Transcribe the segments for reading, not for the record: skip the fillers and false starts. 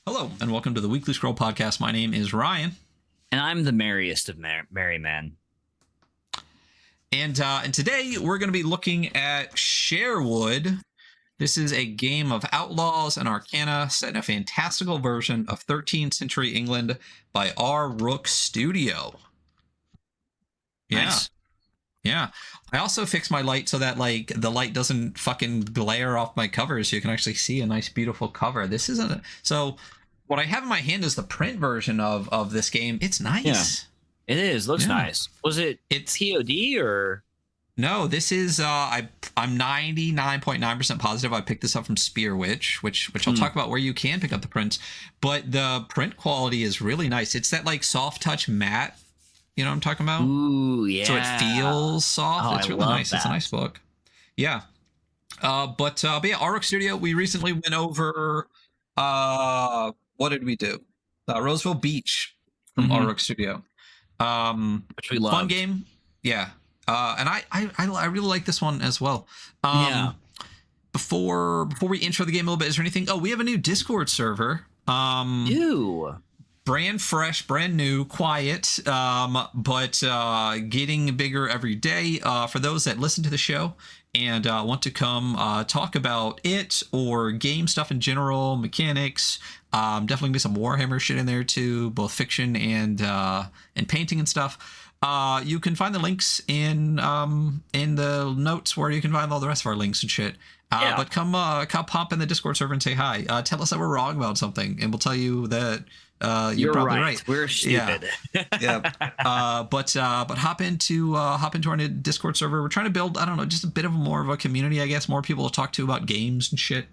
Hello, and welcome to the Weekly Scroll Podcast. My name is Ryan. And I'm the merriest of merry men. And today we're going to be looking at Sherwood. This is a game of outlaws and arcana set in a fantastical version of 13th century England by Rook Studio. Yeah. Nice. Yeah. I also fixed my light so that like the light doesn't fucking glare off my cover, so you can actually see a nice, beautiful cover. This isn't so. What I have in my hand is the print version of this game. It's nice. Yeah, it is. Looks nice. Was it's POD or? No, this is I'm 99.9% positive I picked this up from Spearwitch, which I'll talk about where you can pick up the prints, but the print quality is really nice. It's that like soft touch matte, you know what I'm talking about? Ooh, yeah. So it feels soft. It's really nice. It's a nice book. Yeah. But yeah, Rook Studio, we recently went over what did we do? Roseville Beach from Rook Studio. Which we love. Fun game. Yeah. And I really like this one as well. Yeah. Before we intro the game a little bit, is there anything? Oh, we have a new Discord server. Ew. Brand fresh, brand new, quiet, but getting bigger every day. For those that listen to the show and want to come talk about it or game stuff in general, mechanics. Definitely gonna be some Warhammer shit in there too, both fiction and painting and stuff. You can find the links in the notes where you can find all the rest of our links and shit. But come pop in the Discord server and say hi. Tell us that we're wrong about something, and we'll tell you that you're probably right. We're stupid. Yeah. But hop into our Discord server. We're trying to build, I don't know, just a bit of more of a community, I guess, more people to talk to about games and shit.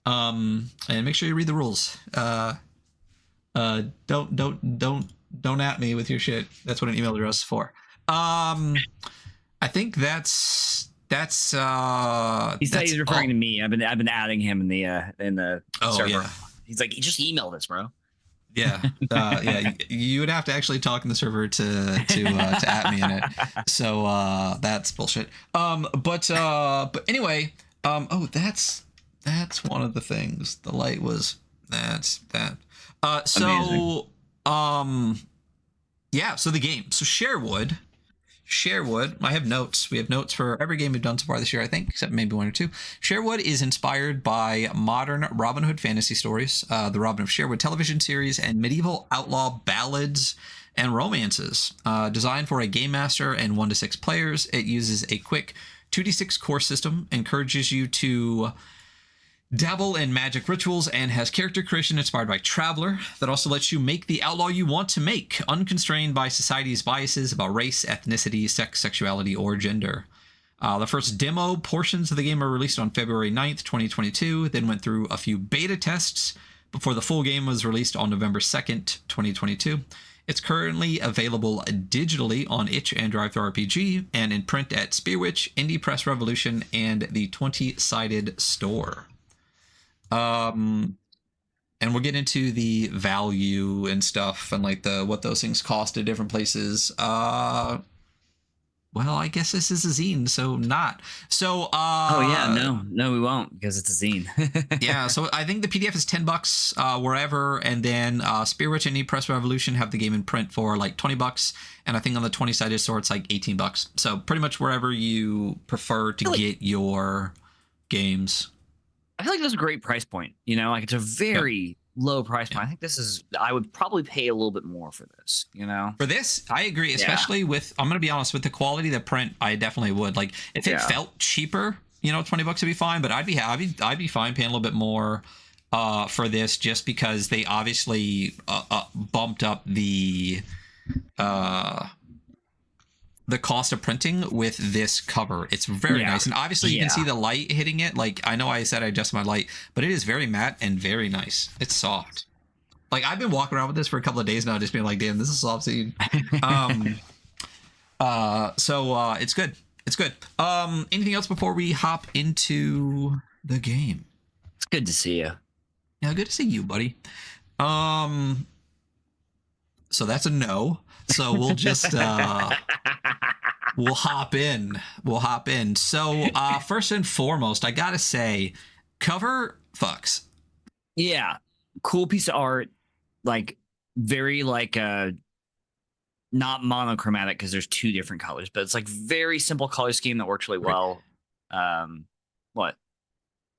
And make sure you read the rules. Don't at me with your shit. That's what an email address is for. I think that's He's referring to me. I've been adding him in the server. Yeah. He's like, he just emailed us, bro. Yeah. Yeah. You would have to actually talk in the server to at me in it. So that's bullshit. But anyway, oh, that's one of the things. The light was that's that. So amazing. Yeah, so the game. So Sherwood, I have notes. We have notes for every game we've done so far this year, I think, except maybe one or two. Sherwood is inspired by modern Robin Hood fantasy stories, the Robin of Sherwood television series, and medieval outlaw ballads and romances. Designed for a game master and 1 to 6 players, it uses a quick 2d6 core system, encourages you to dabble in magic rituals, and has character creation inspired by Traveler that also lets you make the outlaw you want to make, unconstrained by society's biases about race, ethnicity, sex, sexuality, or gender. The first demo portions of the game were released on February 9th, 2022, then went through a few beta tests before the full game was released on November 2nd, 2022. It's currently available digitally on itch and DriveThruRPG and in print at Spearwitch, Indie Press Revolution, and the 20-sided store. And we'll get into the value and stuff and like what those things cost at different places. Well, I guess this is a zine, so not. So oh yeah, no, we won't, because it's a zine. Yeah, so I think the PDF is $10 wherever, and then Spearwitch and Press Revolution have the game in print for like $20, and I think on the 20-sided store it's like $18. So pretty much wherever you prefer to get your games. I feel like that's a great price point. You know, like it's a very low price point. I think I would probably pay a little bit more for this, you know? For this, I agree, especially with, I'm going to be honest, with the quality of the print, I definitely would. Like, if it felt cheaper, you know, $20 would be fine, but I'd be fine paying a little bit more for this, just because they obviously bumped up the cost of printing with this cover. It's very nice, and obviously you can see the light hitting it. Like, I know I said I adjusted my light, but it is very matte and very nice. It's soft. Like, I've been walking around with this for a couple of days now, just being like, damn, this is soft scene. So it's good. It's good. Anything else before we hop into the game? It's good to see you. Yeah, good to see you, buddy. So that's a no. So we'll just we'll hop in. So first and foremost, I gotta say, cover fucks. Yeah. Cool piece of art, like very like not monochromatic because there's two different colors, but it's like very simple color scheme that works really Right. well. What?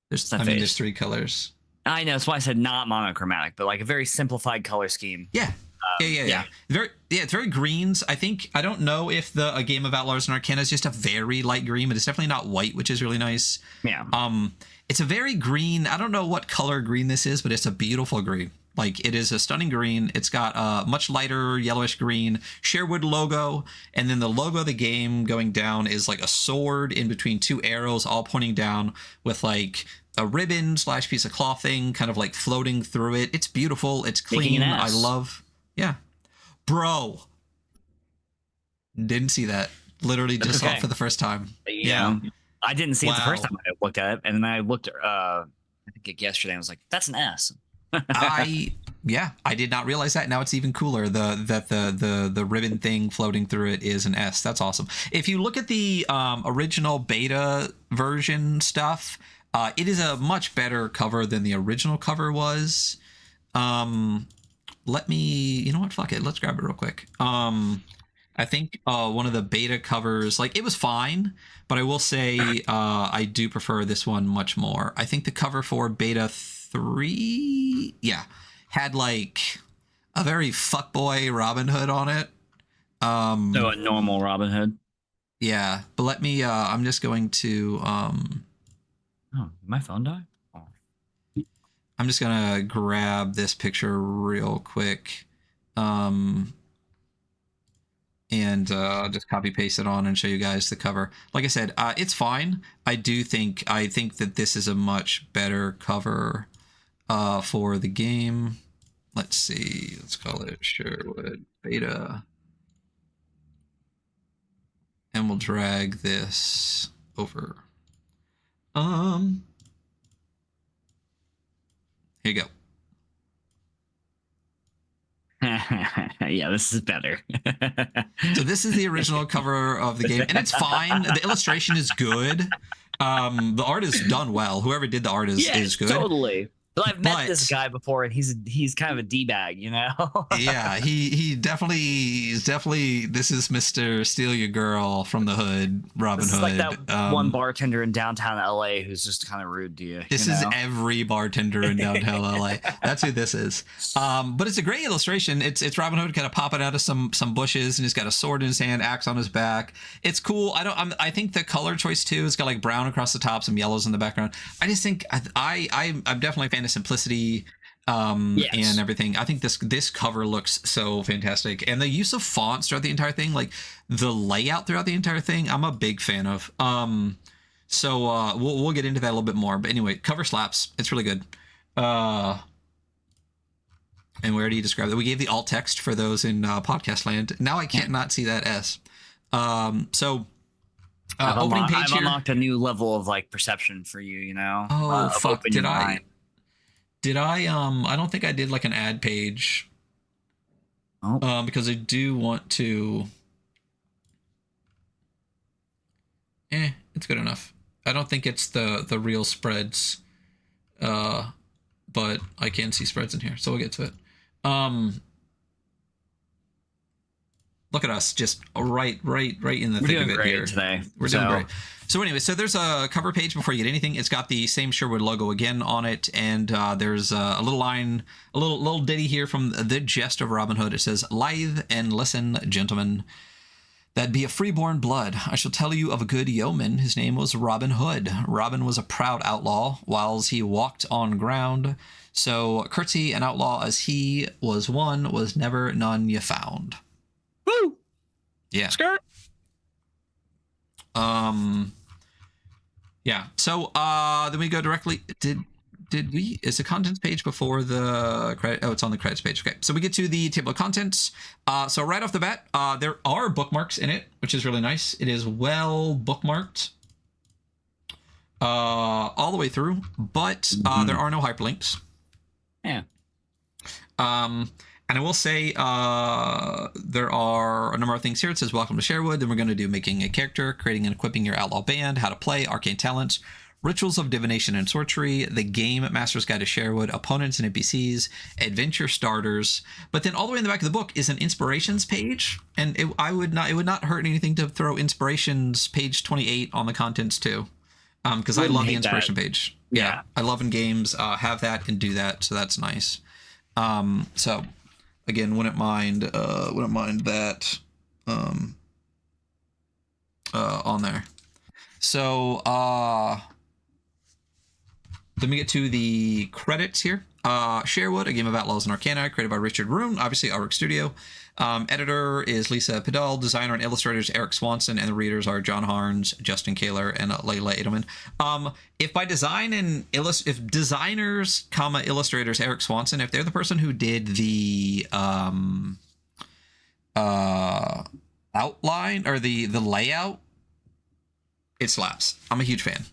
There's, That I mean, there's face. 3 colors. I know that's why I said not monochromatic, but like a very simplified color scheme. Yeah. Yeah. Very, yeah, it's very greens. I think, I don't know if a game of Outlaws and Arcana is just a very light green, but it's definitely not white, which is really nice. Yeah. It's a very green. I don't know what color green this is, but it's a beautiful green. Like, it is a stunning green. It's got a much lighter yellowish green Sherwood logo, and then the logo of the game going down is like a sword in between 2 arrows, all pointing down with like a ribbon / piece of cloth thing kind of like floating through it. It's beautiful. It's clean. I love. Yeah, bro. Didn't see that. Literally just saw it for the first time. Yeah. I didn't see it the first time I looked at it, and then I looked I think yesterday and I was like, that's an S. I did not realize that. Now it's even cooler. The ribbon thing floating through it is an S. That's awesome. If you look at the original beta version stuff, it is a much better cover than the original cover was. Let me, you know what? Fuck it. Let's grab it real quick. I think one of the beta covers, like, it was fine, but I will say I do prefer this one much more. I think the cover for beta 3, had like a very fuckboy Robin Hood on it. So a normal Robin Hood. Yeah, but let me. I'm just going to. Oh, did my phone die? Oh. I'm just gonna grab this picture real quick, and just copy paste it on and show you guys the cover. Like I said, it's fine. I think that this is a much better cover for the game. Let's see. Let's call it Sherwood Beta. And we'll drag this over. Here you go. Yeah, this is better. So this is the original cover of the game, and it's fine. The illustration is good. The art is done well. Whoever did the art is good. Totally. But I've met this guy before, and he's kind of a d-bag, you know. Yeah, he's definitely. This is Mr. Steal Your Girl from the Hood, Robin Hood. Like that one bartender in downtown LA who's just kind of rude to you. This is every bartender in downtown LA. That's who this is. But it's a great illustration. It's Robin Hood kind of popping out of some bushes, and he's got a sword in his hand, axe on his back. It's cool. I think the color choice too. It's got like brown across the top, some yellows in the background. I just think I'm definitely a fan of simplicity and everything. I think this cover looks so fantastic, and the use of fonts throughout the entire thing, like the layout throughout the entire thing, I'm a big fan of. So we'll get into that a little bit more, but anyway, cover slaps. It's really good. And we already described it. We gave the alt text for those in podcast land. Now I can't not see that S. So opening page I've here. unlocked a new level of like perception for you, you know. Oh fuck! Did I? I don't think I did like an ad page. Oh. Because I do want to. It's good enough. I don't think it's the real spreads, but I can see spreads in here, so we'll get to it. Look at us, just right in the thick of it here. Today. We're doing great. So anyway, so there's a cover page before you get anything. It's got the same Sherwood logo again on it, and there's a little line, a little ditty here from the Jest of Robin Hood. It says, "Lithe and listen, gentlemen, that be a freeborn blood. I shall tell you of a good yeoman. His name was Robin Hood. Robin was a proud outlaw, whiles he walked on ground. So curtsy an outlaw as he was one, was never none ye found." Woo! Yeah. Skirt. Yeah. So then we go directly. Did we? Is the contents page before the credit? Oh, it's on the credits page. Okay. So we get to the table of contents. So right off the bat, there are bookmarks in it, which is really nice. It is well bookmarked all the way through, but there are no hyperlinks. Yeah. And I will say there are a number of things here. It says, "Welcome to Sherwood." Then we're going to do making a character, creating and equipping your outlaw band, how to play, arcane talents, Rituals of Divination and Sorcery, The Game Master's Guide to Sherwood, Opponents and NPCs, Adventure Starters. But then all the way in the back of the book is an inspirations page, and it would not hurt anything to throw inspirations page 28 on the contents too, because I love the inspiration page. Yeah, I love in games have that and do that, so that's nice. So again, wouldn't mind that on there. So let me get to the credits here. Sherwood, a game of outlaws and arcana, created by Richard Roon, obviously Rook Studio. Editor is Lisa Pedal. Designer and illustrators Eric Swanson, and the readers are John Harns, Justin Kaler, and Layla Edelman. If by design and if designers, illustrators Eric Swanson, if they're the person who did the outline or the layout, it slaps. I'm a huge fan.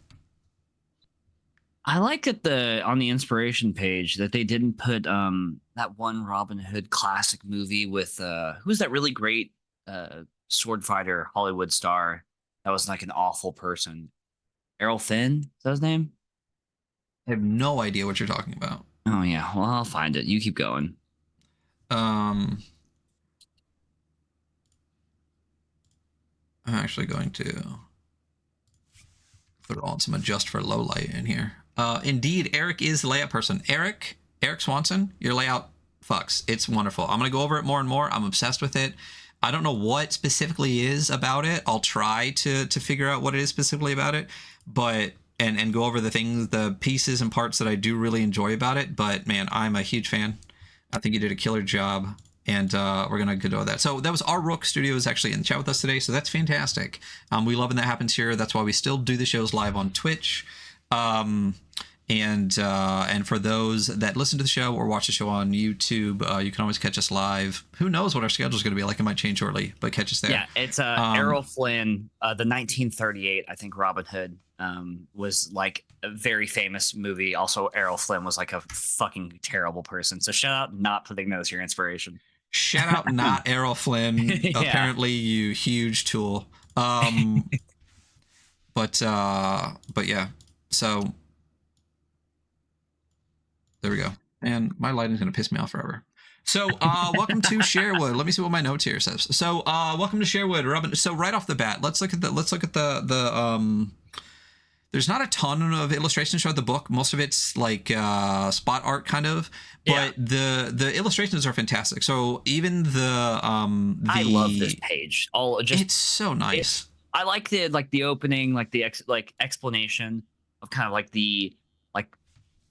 I like that on the inspiration page that they didn't put that one Robin Hood classic movie with who's that really great sword fighter Hollywood star that was like an awful person. Errol Flynn, is that his name? I have no idea what you're talking about. Oh yeah, well I'll find it. You keep going. I'm actually going to throw on some adjust for low light in here. Indeed, Eric is the layout person. Eric Swanson, your layout fucks. It's wonderful. I'm going to go over it more and more. I'm obsessed with it. I don't know what specifically is about it. I'll try to figure out what it is specifically about it, but and go over the things, the pieces and parts that I do really enjoy about it. But man, I'm a huge fan. I think you did a killer job, and we're gonna go over that. So that was our Rook Studio is actually in the chat with us today, so that's fantastic. We love when that happens here. That's why we still do the shows live on Twitch. And for those that listen to the show or watch the show on YouTube, you can always catch us live. Who knows what our schedule is going to be like? It might change shortly, but catch us there. Yeah, it's Errol Flynn, the 1938, I think Robin Hood was like a very famous movie. Also, Errol Flynn was like a fucking terrible person. So shout out not putting that as your inspiration. Shout out not Errol Flynn. Yeah. Apparently, you huge tool. But yeah. So there we go. And my lighting's gonna piss me off forever. So welcome to Sherwood. Let me see what my notes here says. So welcome to Sherwood, Robin. So right off the bat, let's look at the there's not a ton of illustrations throughout the book. Most of it's like spot art kind of, but the illustrations are fantastic. So even I love this page. It's so nice. I like the opening, like the explanation of kind of like the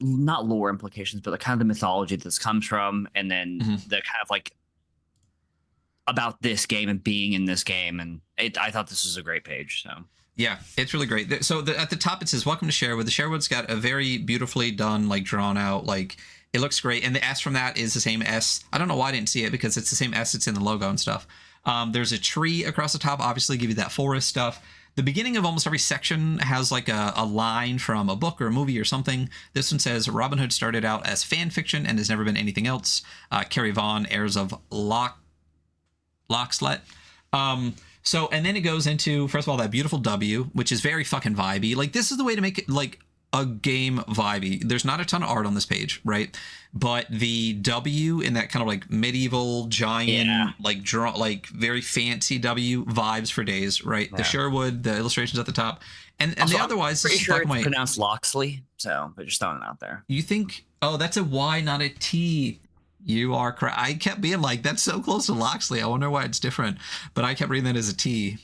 not lore implications, but the kind of the mythology that this comes from, and then the kind of like about this game and being in this game, and I thought this was a great page. So yeah, it's really great. So at the top it says "Welcome to Sherwood." The Sherwood's got a very beautifully done, like drawn out, like it looks great, and the S from that is the same S. I don't know why I didn't see it because it's the same S. It's in the logo and stuff. There's a tree across the top, obviously give you that forest stuff. The beginning of almost every section has like a line from a book or a movie or something. This one says, Robin Hood started out as fan fiction and has never been anything else. Carrie Vaughan, heirs of Lockslet. So, and then it goes into, first of all, that beautiful W, which is very fucking vibey. Like, this is the way to make it, like, a game vibey. There's not a ton of art on this page, right? But the W in that kind of like medieval giant, like draw, like very fancy W vibes for days, right? Yeah. The Sherwood, the illustrations at the top, and also, the otherwise pretty sure it's pronounced Loxley. So, but just throwing it out there. You think? Oh, that's a Y, not a T. You are correct. I kept being like, that's so close to Loxley. I wonder why it's different. But I kept reading that as a T.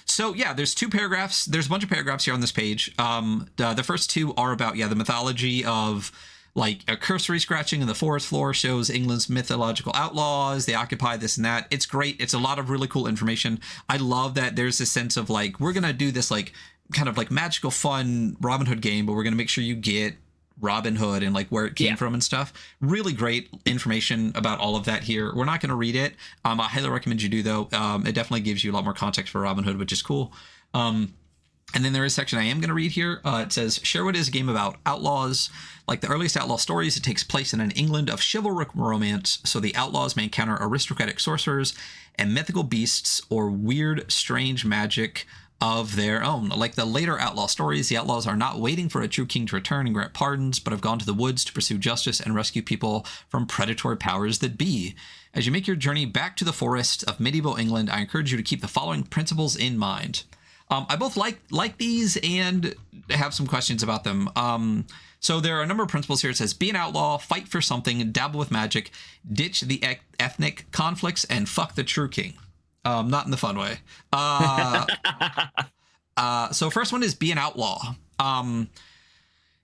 So yeah, there's two paragraphs. There's a bunch of paragraphs here on this page. The first two are about, the mythology of like a cursory scratching in the forest floor shows England's mythological outlaws. They occupy this and that. It's great. It's a lot of really cool information. I love that there's this sense of like, we're going to do this like kind of like magical fun Robin Hood game, but we're going to make sure you get Robin Hood and like where it came from and stuff. Really great information about all of that here. We're not going to read it. I highly recommend you do though. It definitely gives you a lot more context for Robin Hood, which is cool. And then there is a section I am going to read here. It says, Sherwood is a game about outlaws. Like the earliest outlaw stories, it takes place in an England of chivalric romance, so the outlaws may encounter aristocratic sorcerers and mythical beasts or weird, strange magic of their own. Like the later outlaw stories, the outlaws are not waiting for a true king to return and grant pardons, but have gone to the woods to pursue justice and rescue people from predatory powers that be. As you make your journey back to the forests of medieval England, I encourage you to keep the following principles in mind. I both like these and have some questions about them. So there are a number of principles here. It says, be an outlaw, fight for something, dabble with magic, ditch the ethnic conflicts, and fuck the true king. Not in the fun way. So first one is be an outlaw.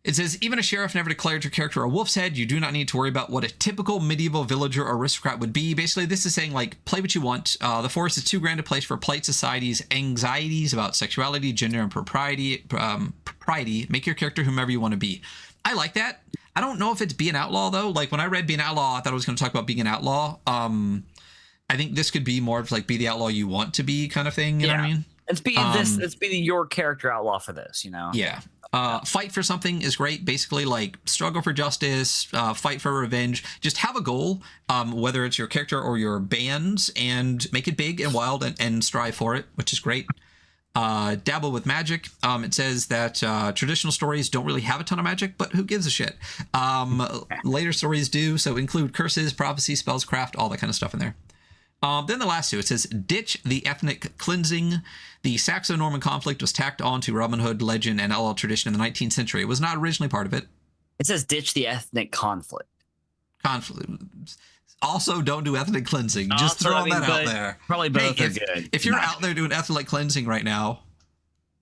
It says, even a sheriff never declared your character a wolf's head. You do not need to worry about what a typical medieval villager or aristocrat would be. Basically, this is saying, like, play what you want. The forest is too grand a place for polite society's anxieties about sexuality, gender, and propriety. Make your character whomever you want to be. I like that. I don't know if it's be an outlaw, though. Like, when I read be an outlaw, I thought I was going to talk about being an outlaw. I think this could be more of, like, be the outlaw you want to be kind of thing. You know what I mean? Let's be your character outlaw for this, you know? Yeah. Fight for something is great. Basically, like, struggle for justice, fight for revenge. Just have a goal, whether it's your character or your bands, and make it big and wild and strive for it, which is great. Dabble with magic. It says that traditional stories don't really have a ton of magic, but who gives a shit? Later stories do, so include curses, prophecy, spells, craft, all that kind of stuff in there. Then the last two, it says, ditch the ethnic cleansing. The Saxo-Norman conflict was tacked on to Robin Hood legend and outlaw tradition in the 19th century. It was not originally part of it. It says ditch the ethnic conflict. Also, don't do ethnic cleansing. Just throwing that out there. Probably both are good. If you're out there doing ethnic cleansing right now,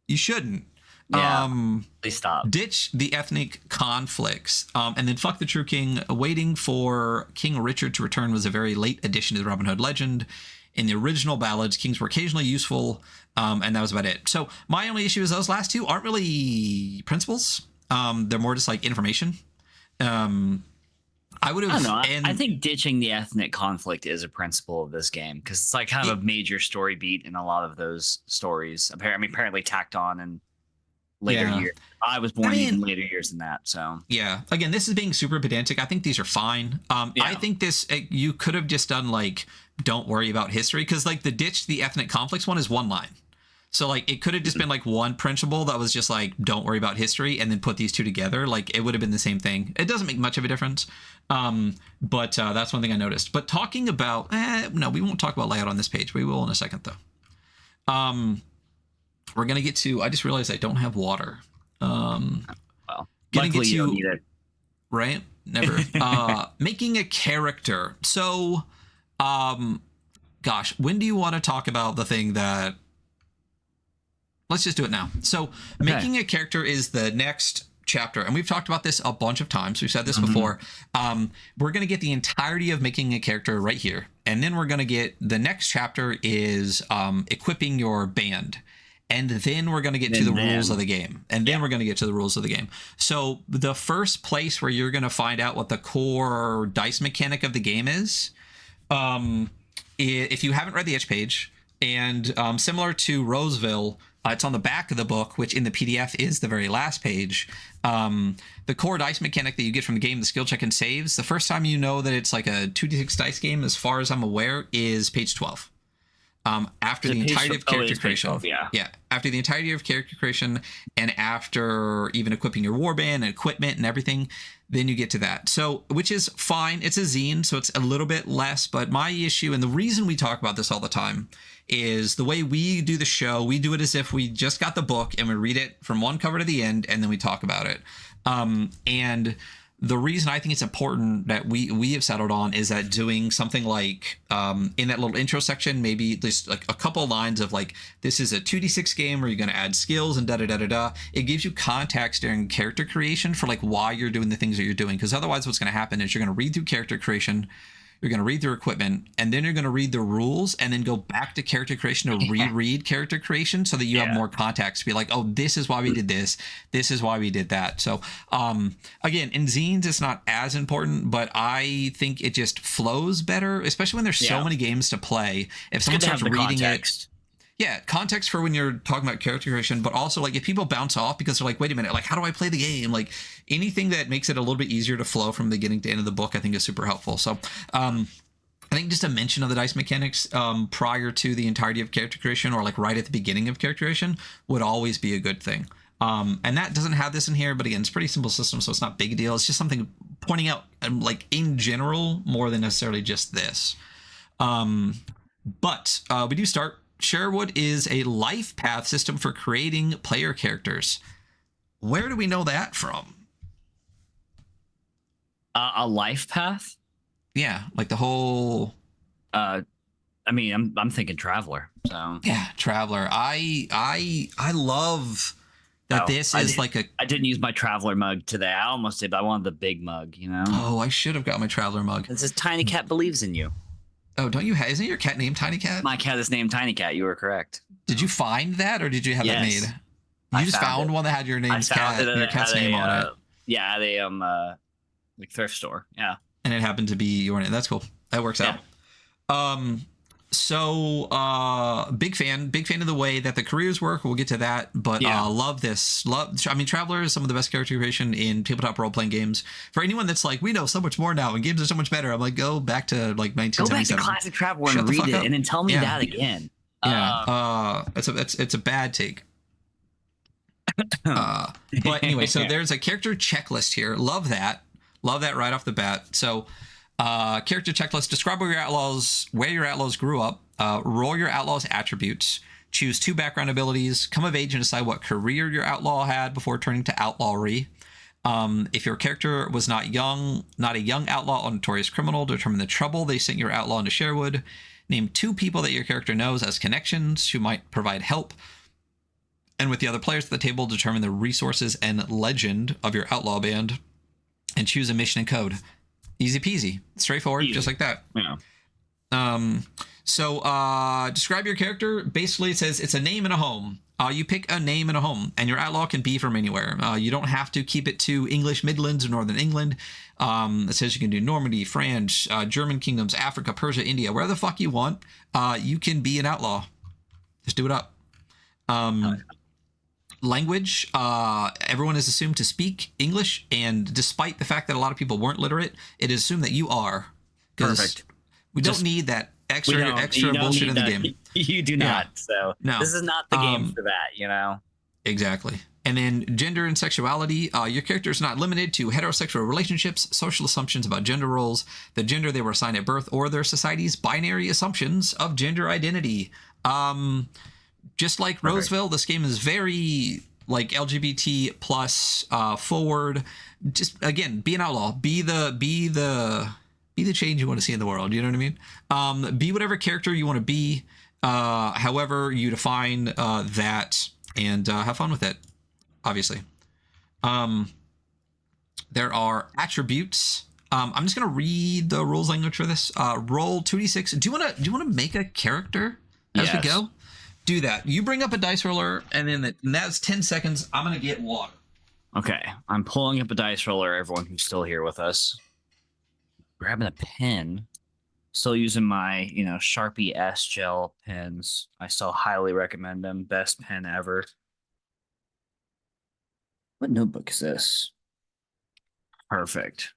you shouldn't. Yeah, please stop. Ditch the ethnic conflicts, and then fuck the true king. Waiting for King Richard to return was a very late addition to the Robin Hood legend. In the original ballads, kings were occasionally useful, and that was about it. So my only issue is those last two aren't really principles. They're more just like information. I would have. I don't know. I think ditching the ethnic conflict is a principle of this game because it's like kind of a major story beat in a lot of those stories. Apparently tacked on in later years. I was born even later years than that. So yeah, again, this is being super pedantic. I think these are fine. I think this you could have just done like don't worry about history because like the ditch the ethnic conflicts one is one line. So like it could have just been like one principle that was just like don't worry about history and then put these two together. Like it would have been the same thing. It doesn't make much of a difference. But that's one thing I noticed. But talking about no, we won't talk about layout on this page. We will in a second though. We're gonna get to. I just realized I don't have water. Well, luckily you don't need it. Right? Never. Making a character. So, gosh, when do you want to talk about the thing that? Let's just do it now. So, making a character is the next chapter, and we've talked about this a bunch of times. We've said this before. We're going to get the entirety of making a character right here, and then we're going to get the next chapter is equipping your band. And then we're going to get to the rules of the game. And then we're going to get to the rules of the game. So the first place where you're going to find out what the core dice mechanic of the game is, if you haven't read the itch page, and similar to Roseville, it's on the back of the book, which in the PDF is the very last page. The core dice mechanic that you get from the game, the skill check and saves, the first time you know that it's like a 2d6 dice game, as far as I'm aware, is page 12. After the entirety of character creation. After the entirety of character creation and after even equipping your warband and equipment and everything, then you get to that. So, which is fine. It's a zine, so it's a little bit less. But my issue, and the reason we talk about this all the time, is the way we do the show. We do it as if we just got the book and we read it from one cover to the end, and then we talk about it. And the reason I think it's important that we have settled on is that doing something like in that little intro section, maybe just like a couple lines of like, this is a 2d6 game where you're going to add skills and da-da-da-da-da. It gives you context during character creation for like why you're doing the things that you're doing. Because otherwise what's going to happen is you're going to read through character creation, you're going to read through equipment, and then you're going to read the rules and then go back to character creation to reread character creation so that you have more context to be like, oh, this is why we did this. This is why we did that. So, again, in zines, it's not as important, but I think it just flows better, especially when there's so many games to play. If someone starts reading it. Yeah, context for when you're talking about character creation, but also like if people bounce off because they're like, wait a minute, like how do I play the game? Like anything that makes it a little bit easier to flow from beginning to end of the book, I think is super helpful. So I think just a mention of the dice mechanics prior to the entirety of character creation, or like right at the beginning of character creation, would always be a good thing. And that doesn't have this in here, but again, it's a pretty simple system, so it's not a big deal. It's just something pointing out, like in general, more than necessarily just this. But we do start. Sherwood is a life path system for creating player characters. Where do we know that from? A life path? Yeah, like the whole. I mean, I'm thinking Traveler. So yeah, Traveler. I love that. This is like a. I didn't use my Traveler mug today. I almost did, but I wanted the big mug. You know. Oh, I should have got my Traveler mug. It says Tiny Cat believes in you. Oh, don't you have? Isn't your cat named Tiny Cat? My cat is named Tiny Cat. You were correct. Did you find that, or did you have that made? You just found one that had your name's cat, your cat's name on it. Yeah, at a like thrift store. Yeah. And it happened to be your name. That's cool. That works out. So big fan of the way that the careers work. We'll get to that, but love this. I mean, Traveler is some of the best character creation in tabletop role-playing games. For anyone that's like, we know so much more now and games are so much better, I'm like, go back to like 1977. Go back to classic Traveler and read it, and then tell me that again. Yeah, it's a bad take. But anyway, so there's a character checklist here. Love that right off the bat. So character checklist: describe where your outlaws grew up, roll your outlaws attributes, choose 2 background abilities, come of age and decide what career your outlaw had before turning to outlawry. If your character was not a young outlaw or notorious criminal, determine the trouble they sent your outlaw into Sherwood. Name 2 people that your character knows as connections who might provide help. And with the other players at the table, determine the resources and legend of your outlaw band. And choose a mission and code. Easy peasy. Straightforward, just like that. Yeah. So describe your character. Basically, it says it's a name and a home. You pick a name and a home, and your outlaw can be from anywhere. You don't have to keep it to English Midlands or Northern England. It says you can do Normandy, France, German kingdoms, Africa, Persia, India, wherever the fuck you want. You can be an outlaw. Just do it up. Language, everyone is assumed to speak English, and despite the fact that a lot of people weren't literate, it is assumed that you are. Perfect. We don't need that extra bullshit in the game. You do not. So no. This is not the game for that, you know? Exactly. And then gender and sexuality. Your character is not limited to heterosexual relationships, social assumptions about gender roles, the gender they were assigned at birth, or their society's binary assumptions of gender identity. Just like Roseville, this game is very like LGBT plus forward. Just again, be an outlaw. Be the change you want to see in the world. You know what I mean? Be whatever character you want to be. However you define that, and have fun with it. Obviously, there are attributes. I'm just gonna read the rules language for this. Roll 2d6. Do you wanna make a character as we go? Do that. You bring up a dice roller, and then that's 10 seconds. I'm gonna get water. Okay, I'm pulling up a dice roller. Everyone who's still here with us, grabbing a pen. Still using my Sharpie S gel pens. I still highly recommend them. Best pen ever. What notebook is this? Perfect.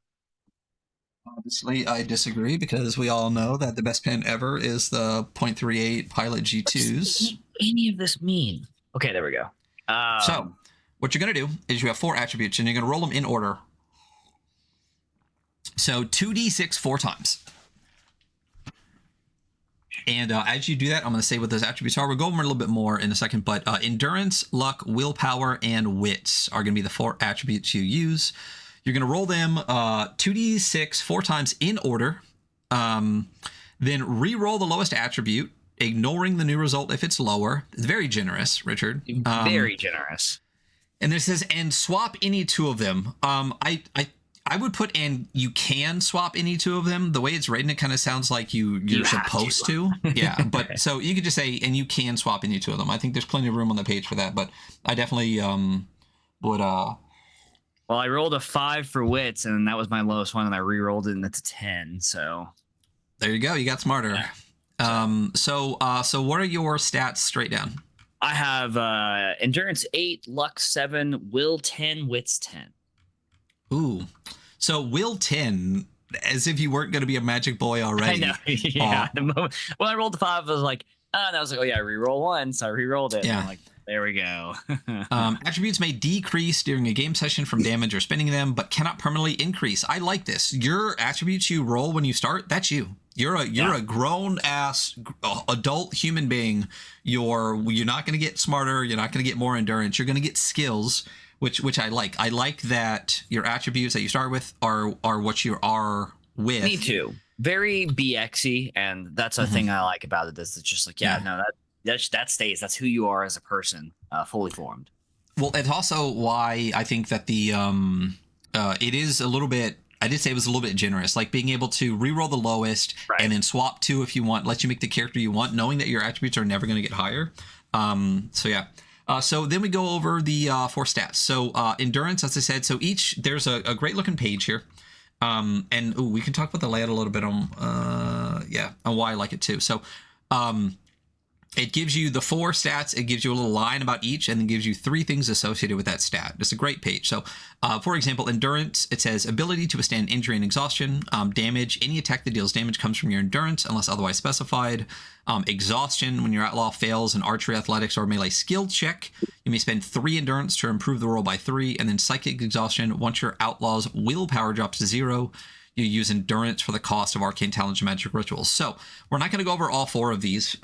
Obviously, I disagree because we all know that the best pen ever is the .38 Pilot G2s. What does any of this mean? Okay, there we go. So, what you're going to do is you have 4 attributes, and you're going to roll them in order. So, 2d6 4 times. And as you do that, I'm going to say what those attributes are. We'll go over a little bit more in a second, but endurance, luck, willpower, and wits are going to be the 4 attributes you use. You're going to roll them 2d6 4 times in order. Then re-roll the lowest attribute, ignoring the new result if it's lower. It's very generous, Richard. Very generous. And this says, and swap any 2 of them. I would put, and you can swap any 2 of them. The way it's written, it kind of sounds like you're supposed to. Yeah, but so you could just say, and you can swap any 2 of them. I think there's plenty of room on the page for that, but I definitely would... Well, I rolled a 5 for wits, and that was my lowest one, and I re-rolled it, and it's a 10. So there you go. You got smarter. So what are your stats straight down? I have endurance 8, luck 7, will 10, wits 10. Ooh, so will 10 as if you weren't going to be a magic boy I already. know. Yeah. The moment when I rolled the 5, I was like, and I was like, oh yeah, reroll 1. So I rerolled it. Yeah. And I'm like, there we go. Attributes may decrease during a game session from damage or spending them, but cannot permanently increase. I like this. Your attributes you roll when you start, that's you. You're a grown ass adult human being. You're not going to get smarter. You're not going to get more endurance. You're going to get skills, which I like. I like that your attributes that you start with are what you are with. Me too. Very BXy, and that's a thing I like about it. Is it's just like, no, that stays. That's who you are as a person, fully formed. Well, it's also why I think that the it is a little bit. I did say it was a little bit generous, like being able to reroll the lowest and then swap 2 if you want, let you make the character you want, knowing that your attributes are never going to get higher. So yeah. So then we go over the 4 stats. So endurance, as I said, so there's a great looking page here. And we can talk about the layout a little bit on why I like it too. So it gives you the 4 stats. It gives you a little line about each, and then gives you 3 things associated with that stat. It's a great page. So, for example, endurance, it says ability to withstand injury and exhaustion. Damage, any attack that deals damage comes from your endurance unless otherwise specified. Exhaustion, when your outlaw fails an archery, athletics, or melee skill check, you may spend 3 endurance to improve the roll by 3. And then psychic exhaustion, once your outlaw's willpower drops to 0, you use endurance for the cost of arcane talents and magic rituals. So we're not going to go over all 4 of these.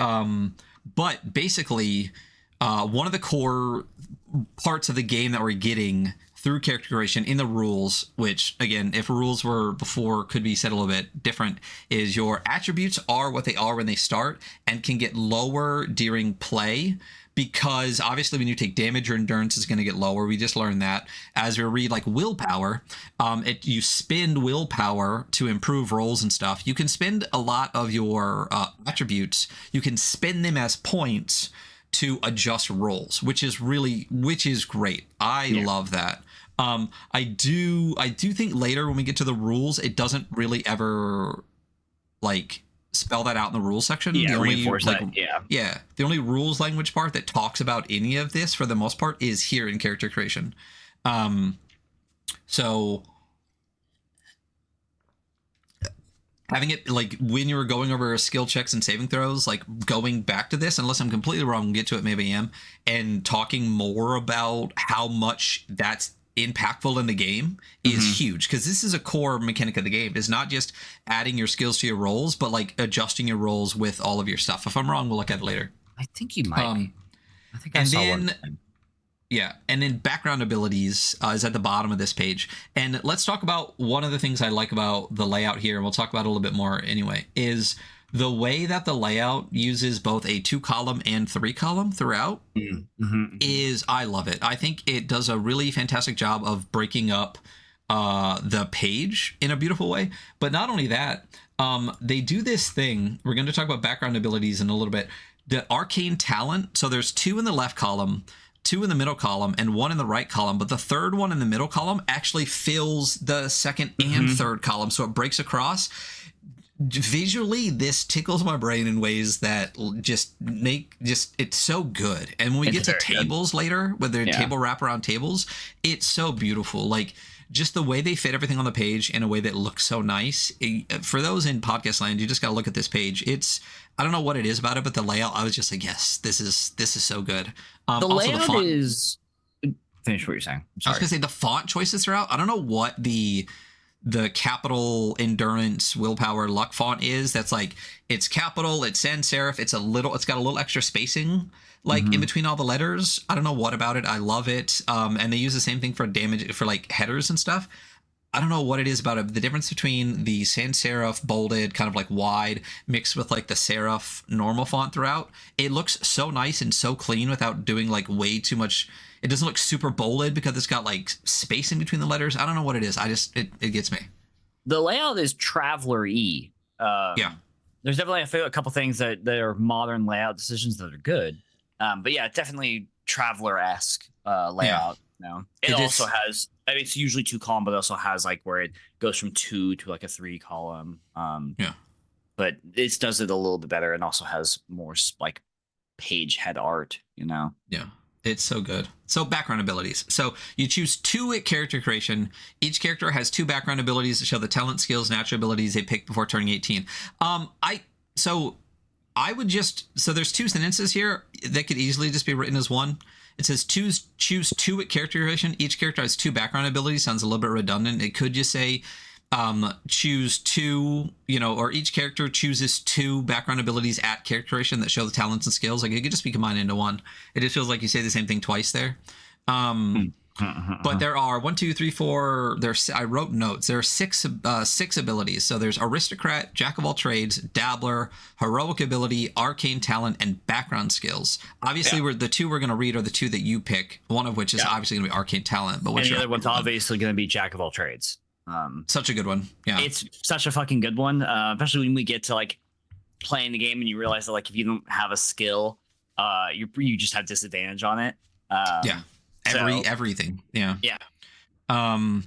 But basically, one of the core parts of the game that we're getting through character creation in the rules, which, again, if rules were before could be said a little bit different, is your attributes are what they are when they start and can get lower during play. Because obviously when you take damage, your endurance is going to get lower. We just learned that. As we read like willpower, you spend willpower to improve rolls and stuff. You can spend a lot of your attributes. You can spend them as points to adjust rolls, which is great. I love that. I do think later when we get to the rules, it doesn't really ever like spell that out in the rules section. Yeah, the only, reinforce like, that. Yeah. The only rules language part that talks about any of this for the most part is here in character creation. So having it like when you were going over skill checks and saving throws, like going back to this, unless I'm completely wrong, we'll get to it, maybe I am, and talking more about how much that's impactful in the game is huge, because this is a core mechanic of the game. It's not just adding your skills to your rolls, but like adjusting your rolls with all of your stuff. If I'm wrong, we'll look at it later. I think you might be. I think I saw one. Yeah, and then background abilities is at the bottom of this page. And let's talk about one of the things I like about the layout here, and we'll talk about it a little bit more anyway, is the way that the layout uses both a 2-column and 3-column throughout. Is I love it. I think it does a really fantastic job of breaking up the page in a beautiful way. But not only that, they do this thing. We're going to talk about background abilities in a little bit. The arcane talent. So there's 2 in the left column, 2 in the middle column, and 1 in the right column. But the third one in the middle column actually fills the second and third column. So it breaks across. Visually, this tickles my brain in ways that it's so good. And when we get to tables later, whether table wraparound tables, it's so beautiful. Like just the way they fit everything on the page in a way that looks so nice. For those in podcast land, you just got to look at this page. I don't know what it is about it, but the layout, I was just like, yes, this is so good. The layout is. Finish what you're saying. I was gonna say the font choices throughout. I don't know what the capital endurance willpower luck font is. That's like, it's capital, it's sans serif, it's got a little extra spacing like in between all the letters. I don't know what about it. I love it. And they use the same thing for damage for like headers and stuff. I don't know what it is about it. The difference between the sans serif bolded kind of like wide mixed with like the serif normal font throughout, it looks so nice and so clean without doing like way too much. It doesn't look super bolded because it's got like space in between the letters. I don't know what it is. It gets me. The layout is Traveler-y. There's definitely a couple things that are modern layout decisions that are good. But yeah, definitely Traveler-esque layout. No, it also has. I mean, it's usually 2-column, but it also has like where it goes from 2 to like a 3-column. But this does it a little bit better, and also has more like page head art. Yeah. It's so good. So background abilities. So you choose 2 at character creation. Each character has 2 background abilities to show the talent, skills, natural abilities they pick before turning 18. I would just, so there's 2 sentences here that could easily just be written as one. It says choose 2 at character creation. Each character has 2 background abilities. Sounds a little bit redundant. It could just say choose 2, or each character chooses 2 background abilities at character creation that show the talents and skills. Like it could just be combined into one. It just feels like you say the same thing twice there. But there are 1, 2, 3, 4. I wrote notes. There are 6 abilities. So there's aristocrat, jack of all trades, dabbler, heroic ability, arcane talent, and background skills. Obviously, the 2 we're going to read are the 2 that you pick. One of which is obviously going to be arcane talent, but the other one's obviously going to be jack of all trades. Such a good one. Yeah, it's such a fucking good one, especially when we get to like playing the game and you realize that like if you don't have a skill, you just have disadvantage on it. Everything. Yeah. So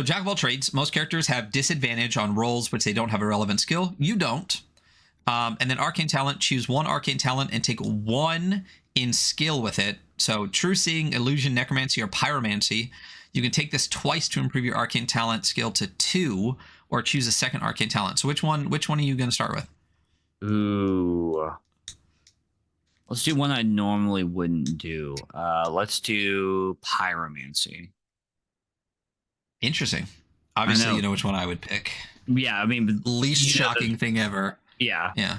jack of all trades, most characters have disadvantage on rolls which they don't have a relevant skill. You don't. And then arcane talent, choose 1 arcane talent and take 1 in skill with it. So true seeing, illusion, necromancy, or pyromancy. You can take this twice to improve your arcane talent skill to 2, or choose a second arcane talent. So which one are you going to start with? Ooh. Let's do one I normally wouldn't do. Let's do pyromancy. Interesting. Obviously, you know which one I would pick. Yeah, I mean, least shocking thing ever. Yeah. Yeah.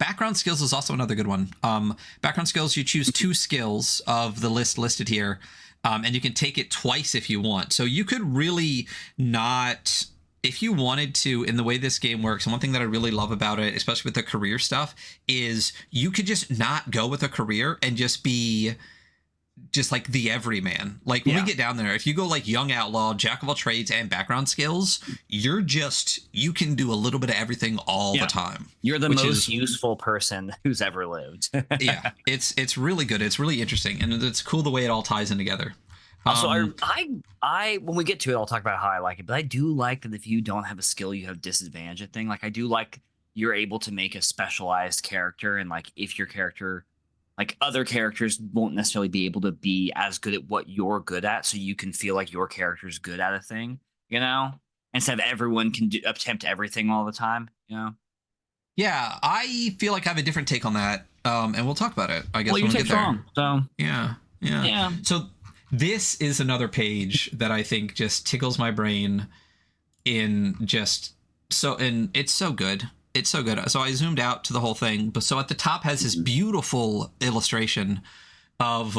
Background skills is also another good one. Background skills, you choose 2 skills of the list listed here, and you can take it twice if you want. So you could really not, if you wanted to, in the way this game works, and one thing that I really love about it, especially with the career stuff, is you could just not go with a career and just be just like the everyman. Like when we get down there, if you go like young outlaw, jack of all trades, and background skills, you can do a little bit of everything all the time. You're the most useful person who's ever lived. Yeah, it's really good. It's really interesting, and it's cool the way it all ties in together. Also, I when we get to it, I'll talk about how I like it, but I do like that if you don't have a skill, you have disadvantage at thing. Like I do like you're able to make a specialized character, and like if your character, like other characters won't necessarily be able to be as good at what you're good at, so you can feel like your character's good at a thing, instead of everyone can attempt everything all the time, Yeah, I feel like I have a different take on that, and we'll talk about it, I guess, when we get there. Wrong, so yeah. So this is another page that I think just tickles my brain and it's so good. It's so good. So I zoomed out to the whole thing, but so at the top has this beautiful illustration of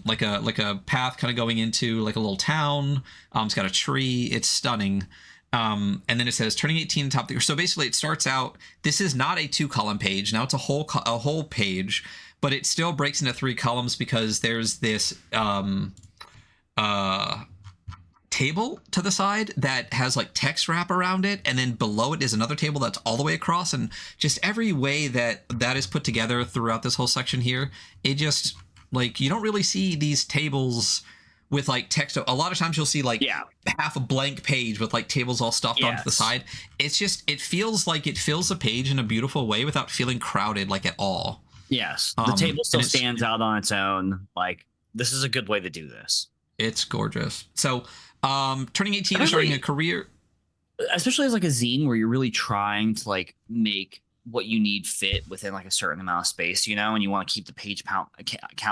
like a path kind of going into like a little town. It's got a tree. It's stunning. And then it says turning 18 top. So basically it starts out, this is not a 2-column page. Now it's a whole page, but it still breaks into 3 columns because there's this table to the side that has like text wrap around it, and then below it is another table that's all the way across, and just every way that is put together throughout this whole section here, it just like you don't really see these tables with like text. A lot of times you'll see like half a blank page with like tables all stuffed onto the side. It's just, it feels like it fills a page in a beautiful way without feeling crowded like at all. Yes, the table still stands out on its own. Like this is a good way to do this. It's gorgeous. So turning 18 and starting a career, especially as like a zine where you're really trying to like make what you need fit within like a certain amount of space, and you want to keep the page count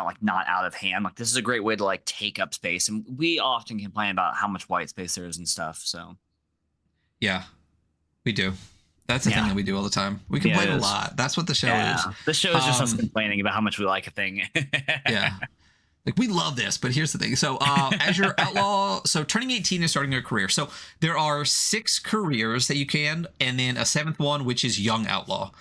like not out of hand. Like this is a great way to like take up space, and we often complain about how much white space there is and stuff. So yeah, we do. That's the thing that we do all the time. We complain a lot. That's what the show is. The show is just us complaining about how much we like a thing. Yeah. Like, we love this, but here's the thing. So as your outlaw, so turning 18 is starting a career. So there are 6 careers that you can, and then a 7th one, which is young outlaw,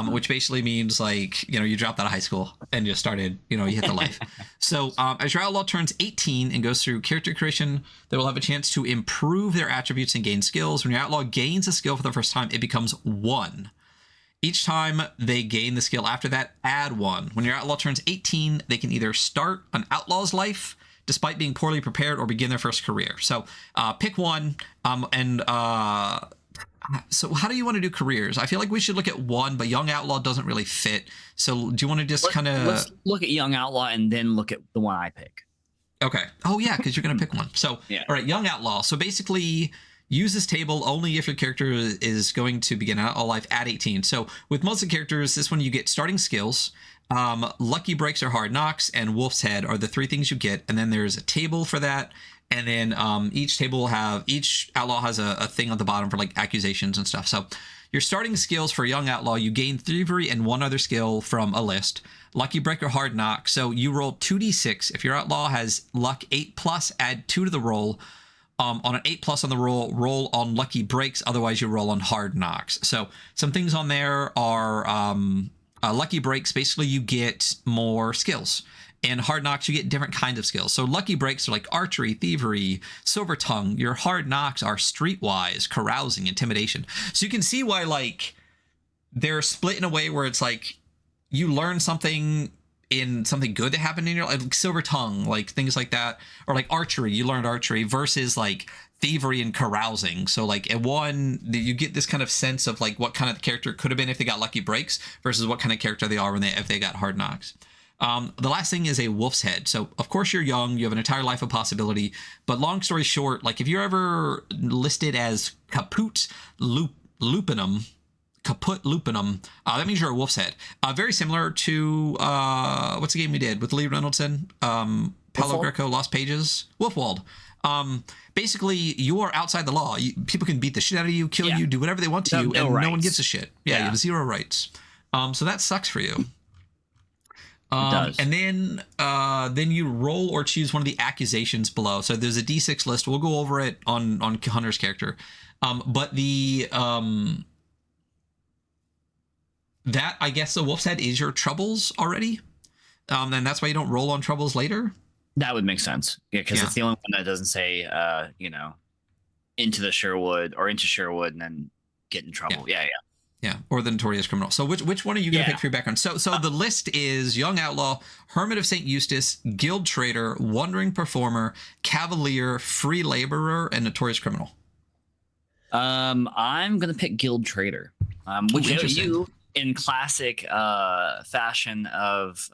which basically means like, you dropped out of high school and just started, you hit the life. So as your outlaw turns 18 and goes through character creation, they will have a chance to improve their attributes and gain skills. When your outlaw gains a skill for the first time, it becomes 1. Each time they gain the skill after that, add 1. When your outlaw turns 18, they can either start an outlaw's life despite being poorly prepared or begin their first career. So pick one and So how do you want to do careers? I feel like we should look at one, but young outlaw doesn't really fit. So do you want to just kind of let's look at young outlaw and then look at the one I pick. Okay. Oh yeah, because you're gonna pick one. So Yeah. all right, young outlaw. So basically, use this table only if your character is going to begin outlaw life at 18. So with most of the characters, this one you get starting skills. Lucky breaks or hard knocks, and wolf's head are the three things you get. And then there's a table for that. And then each outlaw has a thing on the bottom for like accusations and stuff. So your starting skills for young outlaw, you gain thievery and one other skill from a list. Lucky break or hard knock. So you roll 2d6. If your outlaw has luck 8+, add 2 to the roll. On an 8+ on the roll on lucky breaks. Otherwise, you roll on hard knocks. So some things on there are lucky breaks. Basically, you get more skills. And hard knocks, you get different kinds of skills. So lucky breaks are like archery, thievery, silver tongue. Your hard knocks are streetwise, carousing, intimidation. So you can see why like they're split in a way where it's like you learn something in something good that happened in your life, like silver tongue, like things like that, or like archery. You learned archery versus like thievery and carousing. So like at one, you get this kind of sense of like what kind of character could have been if they got lucky breaks versus what kind of character they are if they got hard knocks. The last thing is a wolf's head. So, of course, you're young. You have an entire life of possibility. But long story short, like if you're ever listed as caput lupinum, that means you're a wolf's head. Very similar to what's the game we did with Lee Reynoldson? Paulo Greco, Lost Pages, Wolfwald. Basically, you are outside the law. People can beat the shit out of you, kill you, do whatever they want to you, and no one gives a shit. Yeah, you have 0 rights. So that sucks for you. And then you roll or choose one of the accusations below. So there's a D6 list. We'll go over it on Hunter's character. But that, I guess the wolf's head is your troubles already. And that's why you don't roll on troubles later. That would make sense. Yeah, because it's the only one that doesn't say, into Sherwood and then get in trouble. Yeah, or the notorious criminal. So which one are you going to pick for your background? So the list is young outlaw, hermit of St. Eustace, guild trader, wandering performer, cavalier, free laborer, and notorious criminal. I'm going to pick guild trader. Which you in classic fashion of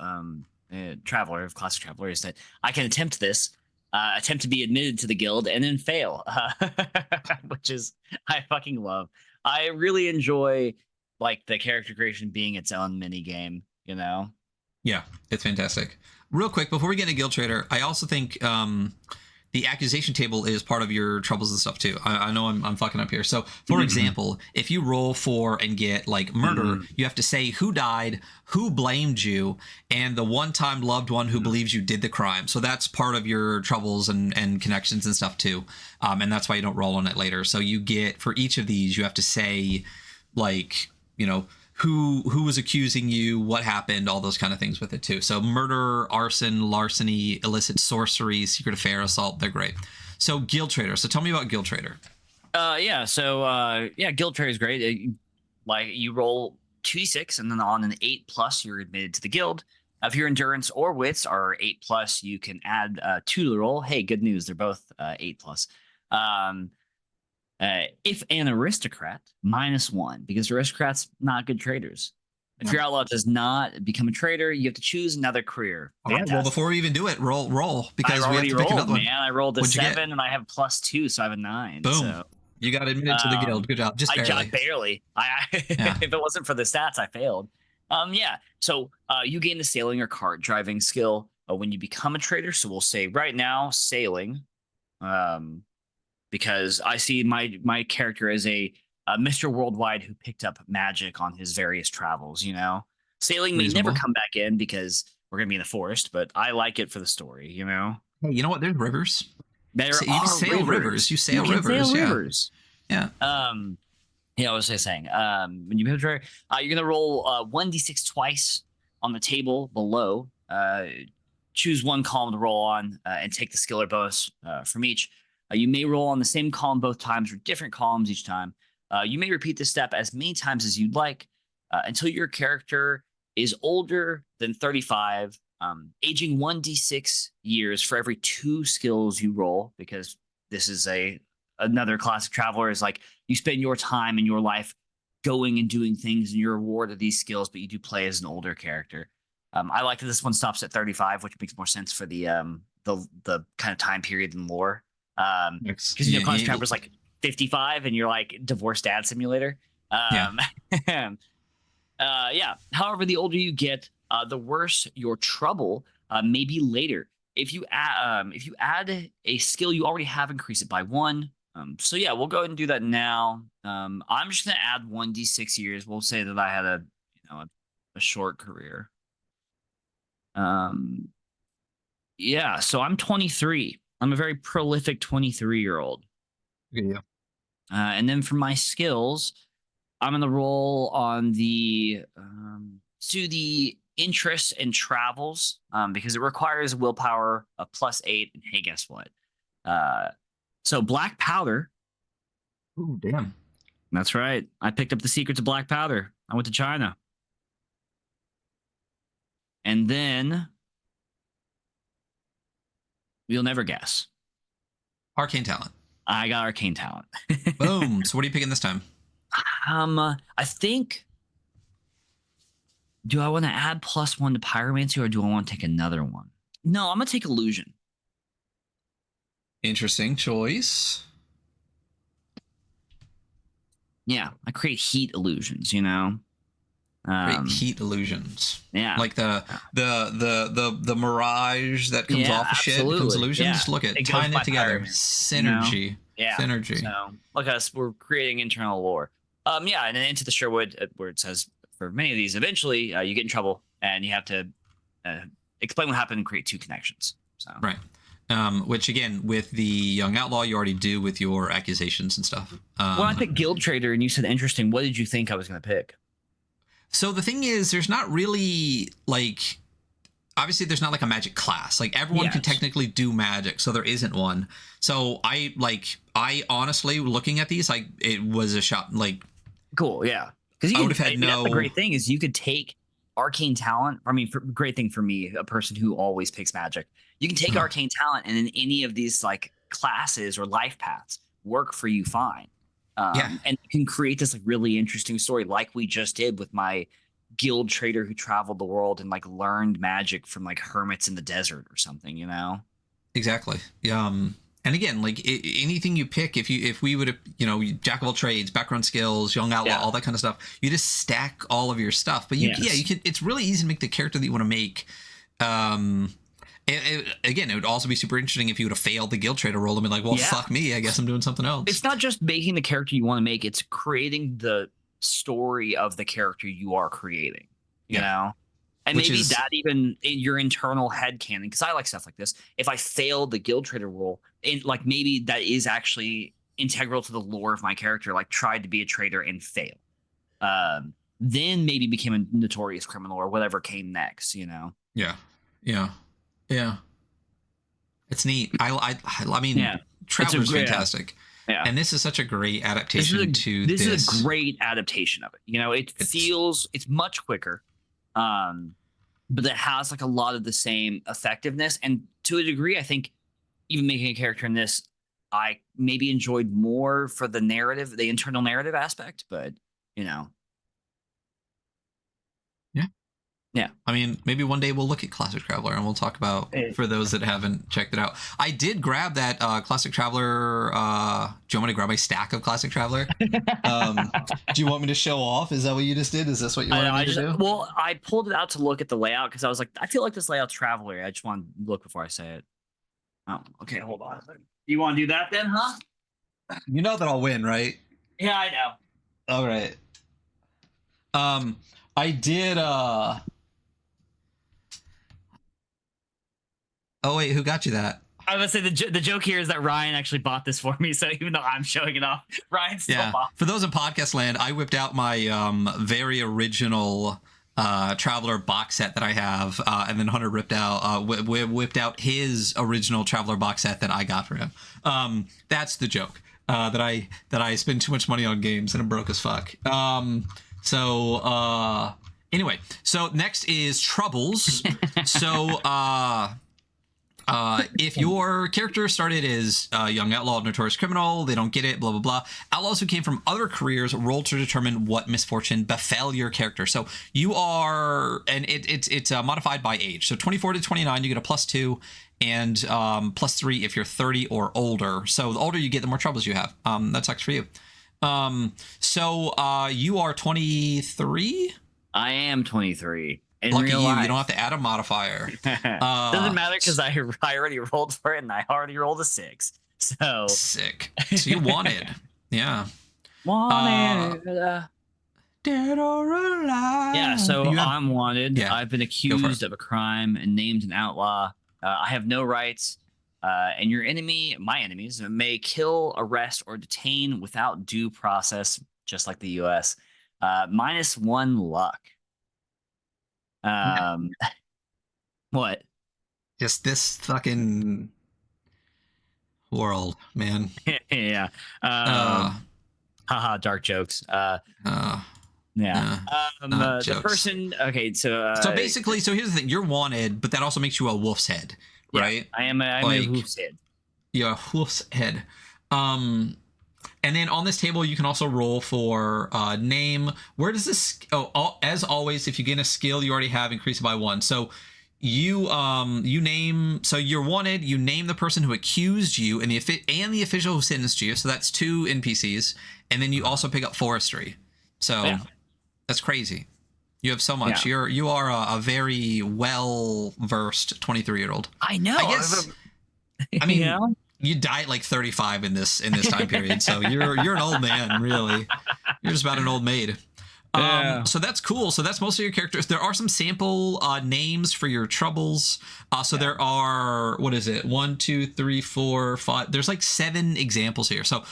classic traveler is that I can attempt to be admitted to the guild and then fail, which is I fucking love. I really enjoy like the character creation being its own mini game, Yeah, it's fantastic. Real quick, before we get into Guild Trader, I also think the accusation table is part of your troubles and stuff too. I know I'm fucking up here. So, for example, if you roll for and get like murder, you have to say who died, who blamed you, and the one-time loved one who believes you did the crime. So that's part of your troubles and connections and stuff too. And that's why you don't roll on it later. So you get, for each of these, you have to say like, who was accusing you, what happened, all those kind of things with it too. So murder, arson, larceny, illicit sorcery, secret affair, assault, they're great. So Guild Trader. So tell me about Guild Trader. Guild Trader is great. Like you roll 2d6 and then on an 8+, you're admitted to the guild. If your endurance or wits are 8+, you can add 2 to the roll. Hey, good news. They're both 8+. If an aristocrat, -1, because aristocrats not good traders. If your outlaw does not become a trader, you have to choose another career. All right, well, before we even do it, roll because we have to pick another one. Man, I rolled a 7 and I have +2, so I have a 9. Boom. So, you got admitted to the guild. Good job. Just barely. If it wasn't for the stats, I failed. So you gain the sailing or cart driving skill when you become a trader. So we'll say right now sailing. Because I see my character as a Mr. Worldwide who picked up magic on his various travels, Sailing may never come back in because we're going to be in the forest, but I like it for the story, Hey, you know what? There's rivers. You sail rivers. You sail rivers. Yeah. I was just saying, when you become a trader, you're going to roll 1d6 twice on the table below. Choose one column to roll on and take the skill or bonus from each. You may roll on the same column both times or different columns each time. You may repeat this step as many times as you'd like until your character is older than 35, aging 1d6 years for every 2 skills you roll, because this is a another classic traveler is like you spend your time in your life going and doing things, and you're rewarded these skills, but you do play as an older character. I like that this one stops at 35, which makes more sense for the kind of time period and lore. Because classic traveler's like 55, and you're like divorced dad simulator. Yeah. However, the older you get, the worse your trouble may be later. If you add a skill you already have, increase it by 1. So yeah, we'll go ahead and do that now. I'm just gonna add 1d6 years. We'll say that I had a short career. Yeah, so I'm 23. I'm a very prolific 23-year-old. Yeah. And then for my skills, I'm gonna roll on the interests and travels, because it requires willpower of +8. And hey, guess what? So black powder. Ooh, damn. That's right. I picked up the secrets of black powder. I went to China. And then you'll never guess. Arcane talent. I got arcane talent. Boom. So what are you picking this time? I think, do I want to add +1 to pyromancy, or do I want to take another one? No, I'm gonna take illusion. Interesting choice. Yeah, I create heat illusions, you know. Great heat illusions. Yeah, like the mirage that comes off of shit becomes illusions. Yeah. Look at tying it together. Synergy. You know? Yeah. Synergy. So look at us, we're creating internal lore. Yeah, and then into the Sherwood, where it says for many of these, eventually you get in trouble and you have to explain what happened and create 2 connections. So right. Which again, with the young outlaw, you already do with your accusations and stuff. Well, I picked guild trader, and you said interesting. What did you think I was going to pick? So the thing is, there's not really like, obviously there's not like a magic class. Like everyone can technically do magic, so there isn't one. So I honestly, looking at these, like it was a shot. Like, cool, yeah. Because I would have had that's the great thing is you could take arcane talent. I mean, great thing for me, a person who always picks magic. You can take arcane talent, and then any of these like classes or life paths work for you fine. And you can create this like really interesting story, like we just did with my guild trader who traveled the world and like learned magic from like hermits in the desert or something, you know? Exactly. And again, like anything you pick, if we would have, jack of all trades, background skills, young outlaw, all that kind of stuff, you just stack all of your stuff. But you could. It's really easy to make the character that you want to make. Again, it would also be super interesting if you would have failed the guild trader role and been like, well, fuck me, I guess I'm doing something else. It's not just making the character you want to make, it's creating the story of the character you are creating, you know? And maybe that even in your internal headcanon, because I like stuff like this. If I failed the guild trader role, like maybe that is actually integral to the lore of my character, like tried to be a trader and failed. Then maybe became a notorious criminal or whatever came next, you know? Yeah. It's neat. I mean, Traveler's fantastic. Yeah. And this is such a great adaptation to this. This is a great adaptation of it. You know, it's much quicker. But it has like a lot of the same effectiveness. And to a degree, I think even making a character in this, I maybe enjoyed more for the narrative, the internal narrative aspect, but Yeah. I mean, maybe one day we'll look at Classic Traveler and we'll talk about, for those that haven't checked it out. I did grab that Classic Traveler. Do you want me to grab my stack of Classic Traveler? Do you want me to show off? Is that what you just did? Is this what you wanted me to do? Well, I pulled it out to look at the layout because I was like, I feel like this layout's Traveler. I just want to look before I say it. Oh, okay. Hold on. You want to do that then, huh? You know that I'll win, right? Yeah, I know. All right. I did... Oh, wait, who got you that? I was going to say the joke here is that Ryan actually bought this for me, so even though I'm showing it off, Ryan still bought it. For those in podcast land, I whipped out my very original Traveler box set that I have, and then Hunter whipped out his original Traveler box set that I got for him. That's the joke, that I spend too much money on games and I'm broke as fuck. Anyway, so next is Troubles. So If your character started as a young outlaw, notorious criminal, they don't get it, blah, blah, blah. Outlaws who came from other careers roll to determine what misfortune befell your character. So you are, and it's modified by age. So 24 to 29, you get a +2, and +3 if you're 30 or older. So the older you get, the more troubles you have. That sucks for you. So you are 23? I am 23. In Lucky real you, life. you don't have to add a modifier. Doesn't matter because I already rolled for it and I already rolled a 6. So sick. So you wanted. Yeah. Wanted. Dead or alive. Yeah, so I'm wanted. Yeah, I've been accused of a crime and named an outlaw. I have no rights. And your enemy, my enemies, may kill, arrest, or detain without due process, just like the U.S. -1 luck. What? Just this fucking world, man. Yeah. Haha, dark jokes. Yeah. The person. Okay, so basically, so here's the thing: you're wanted, but that also makes you a wolf's head, right? Yeah, I'm a wolf's head. You're a wolf's head. And then on this table, you can also roll for name. Where does this? Oh, as always, if you gain a skill you already have, increase it by 1. So you name. So you're wanted. You name the person who accused you and the official who sentenced you. So that's 2 NPCs, and then you also pick up forestry. So that's crazy. You have so much. Yeah. You are a very well versed 23-year-old. I know. I guess. I mean. You die at like 35 in this time period, so you're an old man, really. You're just about an old maid. So that's cool. So that's most of your characters. There are some sample names for your troubles. There are, what is it? 1, 2, 3, 4, 5. There's like 7 examples here. So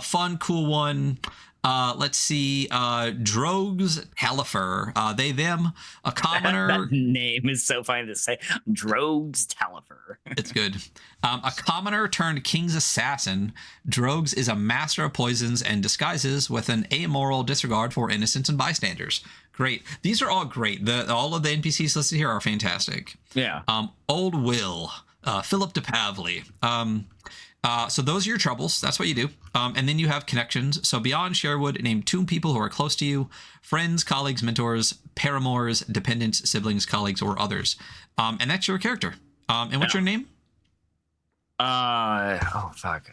fun, cool one. Let's see. Drogues Talifer. They, them. A commoner. That name is so funny to say. Drogues Talifer. It's good. A commoner turned king's assassin. Drogues is a master of poisons and disguises with an amoral disregard for innocents and bystanders. Great. These are all great. All of the NPCs listed here are fantastic. Yeah. Old Will. Philip de Pavley. So those are your troubles. That's what you do. And then you have connections. So beyond Sherwood, name 2 people who are close to you: friends, colleagues, mentors, paramours, dependents, siblings, colleagues, or others. And that's your character. And what's your name? Oh fuck.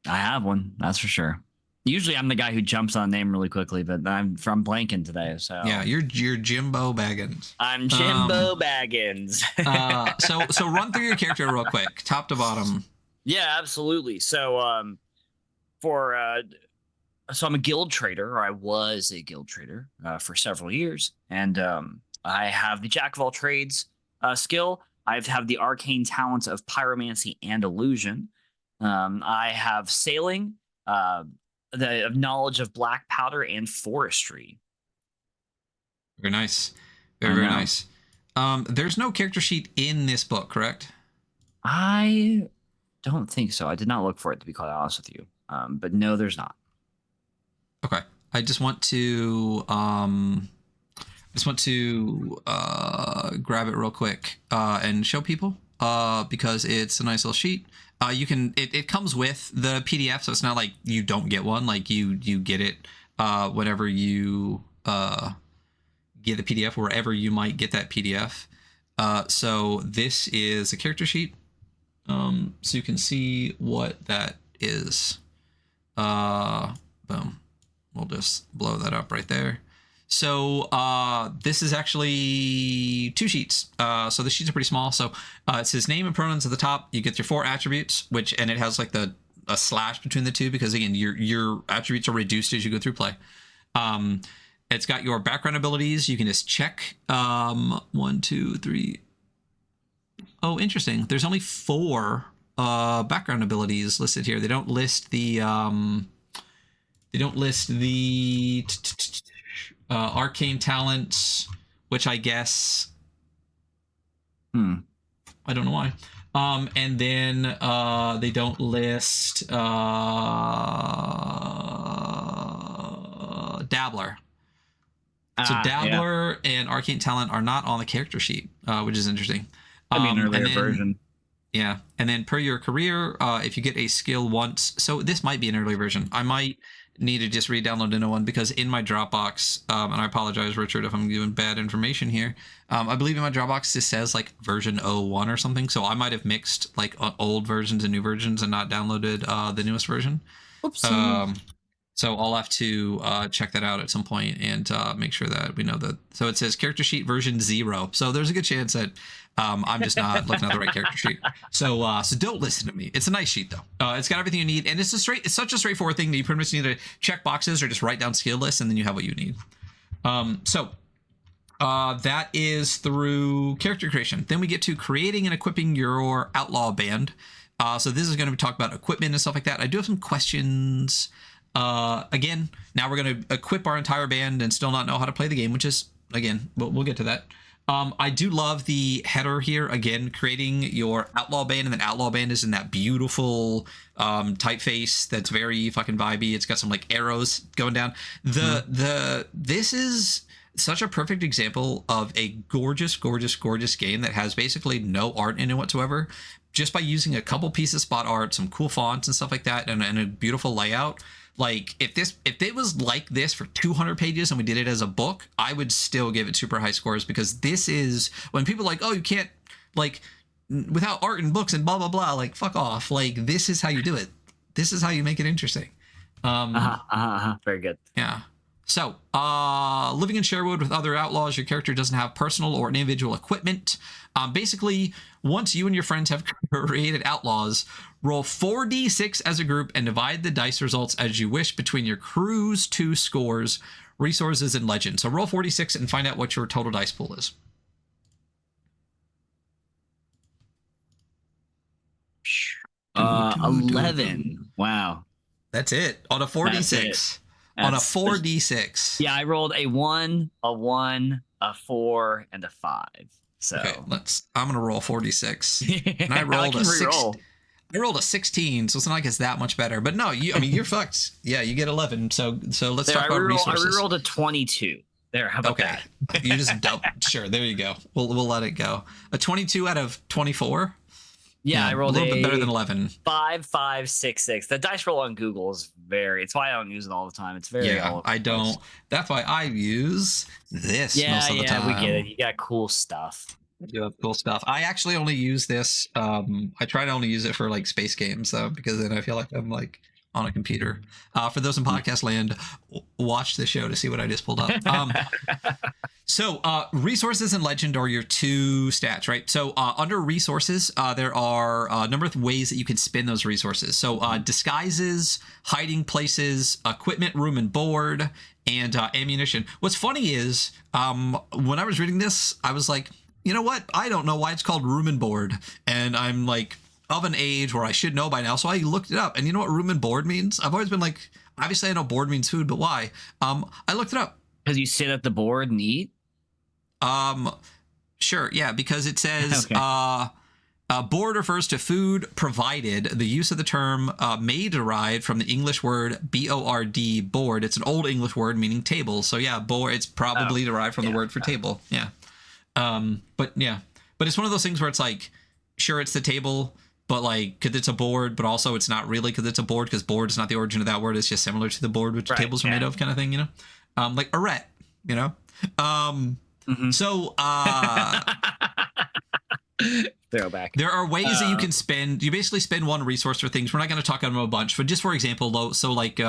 I have one. That's for sure. Usually I'm the guy who jumps on a name really quickly, but I'm blanking today. So yeah, you're Jimbo Baggins. I'm Jimbo Baggins. So run through your character real quick, top to bottom. Yeah, absolutely. So I'm a guild trader, or I was a guild trader for several years, and I have the jack of all trades skill. I have the arcane talents of pyromancy and illusion. I have sailing. The knowledge of black powder and forestry. Very nice. Very nice. There's no character sheet in this book, correct? I don't think so. I did not look for it, to be quite honest with you. But no, there's not. Okay. I just want to grab it real quick and show people because it's a nice little sheet. It comes with the PDF, so it's not like you don't get one. Like you get it whenever you get the PDF, wherever you might get that PDF. So this is a character sheet, so you can see what that is. Boom. We'll just blow that up right there. So this is actually 2 sheets. So the sheets are pretty small. So it says name and pronouns at the top. You get your 4 attributes, and it has like a slash between the 2 because again your attributes are reduced as you go through play. It's got your background abilities. You can just check 1, 2, 3. Oh, interesting. There's only 4 background abilities listed here. They don't list the arcane talents, which I guess I don't know why. And then they don't list Dabbler. So Yeah. Dabbler and Arcane Talent are not on the character sheet, which is interesting. I mean, And earlier then, version. yeah, and then per your career, if you get a skill once, so this might be an early version. I might need to just re-download a new one because in my Dropbox, and I apologize, Richard, if I'm giving bad information here. I believe in my Dropbox this says like version 01 or something, so I might have mixed like old versions and new versions and not downloaded the newest version. Oopsie. So I'll have to check that out at some point and make sure that we know that. So it says character sheet version 0. So there's a good chance that I'm just not looking at the right character sheet. So don't listen to me. It's a nice sheet though. It's got everything you need, and it's such a straightforward thing that you pretty much need to check boxes or just write down skill lists, and then you have what you need. That is through character creation. Then we get to creating and equipping your outlaw band. So this is going to be talking about equipment and stuff like that. I do have some questions. Again, now we're going to equip our entire band and still not know how to play the game, which is, again, we'll get to that. I do love the header here. Again, creating your outlaw band, and then outlaw band is in that beautiful typeface that's very fucking vibey. It's got some like arrows going down. This is such a perfect example of a gorgeous game that has basically no art in it whatsoever. Just by using a couple pieces of spot art, some cool fonts and stuff like that, and a beautiful layout. Like if it was like this for 200 pages and we did it as a book, I would still give it super high scores, because this is when people are like, oh, you can't, like, without art and books and blah blah blah, like fuck off. Like this is how you do it. This is how you make it interesting. Very good. Yeah. So, living in Sherwood with other outlaws, your character doesn't have personal or individual equipment. Basically, once you and your friends have created outlaws, roll 4d6 as a group and divide the dice results as you wish between your crew's 2 scores, resources, and legend. So roll 4d6 and find out what your total dice pool is. Uh, 11. Wow. That's it. On a 4d6. On a 4d6. Yeah, I rolled a 1, a 1, a 4, and a 5. So okay, I'm gonna roll 4d6. And I rolled I rolled a 16, so it's not like it's that much better. But no, you're fucked. Yeah, you get 11. So let's talk about resources. I rolled a 22. There, how about that? You just sure, there you go. We'll let it go. A 22 out of 24. Yeah, I rolled a little bit better than 11. 5, 5, 6, 6. The dice roll on Google is it's why I don't use it all the time. It's very I don't. That's why I use this most of the time. We get it. You got cool stuff. You have cool stuff. I actually only use this. I try to only use it for like space games though, because then I feel like I'm like on a computer. For those in podcast land, watch the show to see what I just pulled up. So resources and legend are your 2 stats, right? So under resources, there are a number of ways that you can spend those resources. So disguises, hiding places, equipment, room and board, and ammunition. What's funny is when I was reading this, I was like, you know what? I don't know why it's called room and board. And I'm like of an age where I should know by now. So I looked it up. And you know what room and board means? I've always been like, obviously I know board means food, but why? I looked it up. Because you sit at the board and eat? Sure. Yeah, because it says board refers to food provided. The use of the term may derive from the English word B-O-R-D, board. It's an old English word meaning table. So yeah, board, it's probably derived from the word for table. Yeah. But it's one of those things where it's like, sure, it's the table, but like, because it's a board, but also it's not really because it's a board, because board is not the origin of that word. It's just similar to the board which tables are made of, kind of thing, you know? Like arete, you know? So throwback. There are ways that you can spend. You basically spend 1 resource for things. We're not going to talk about them a bunch, but just for example, so like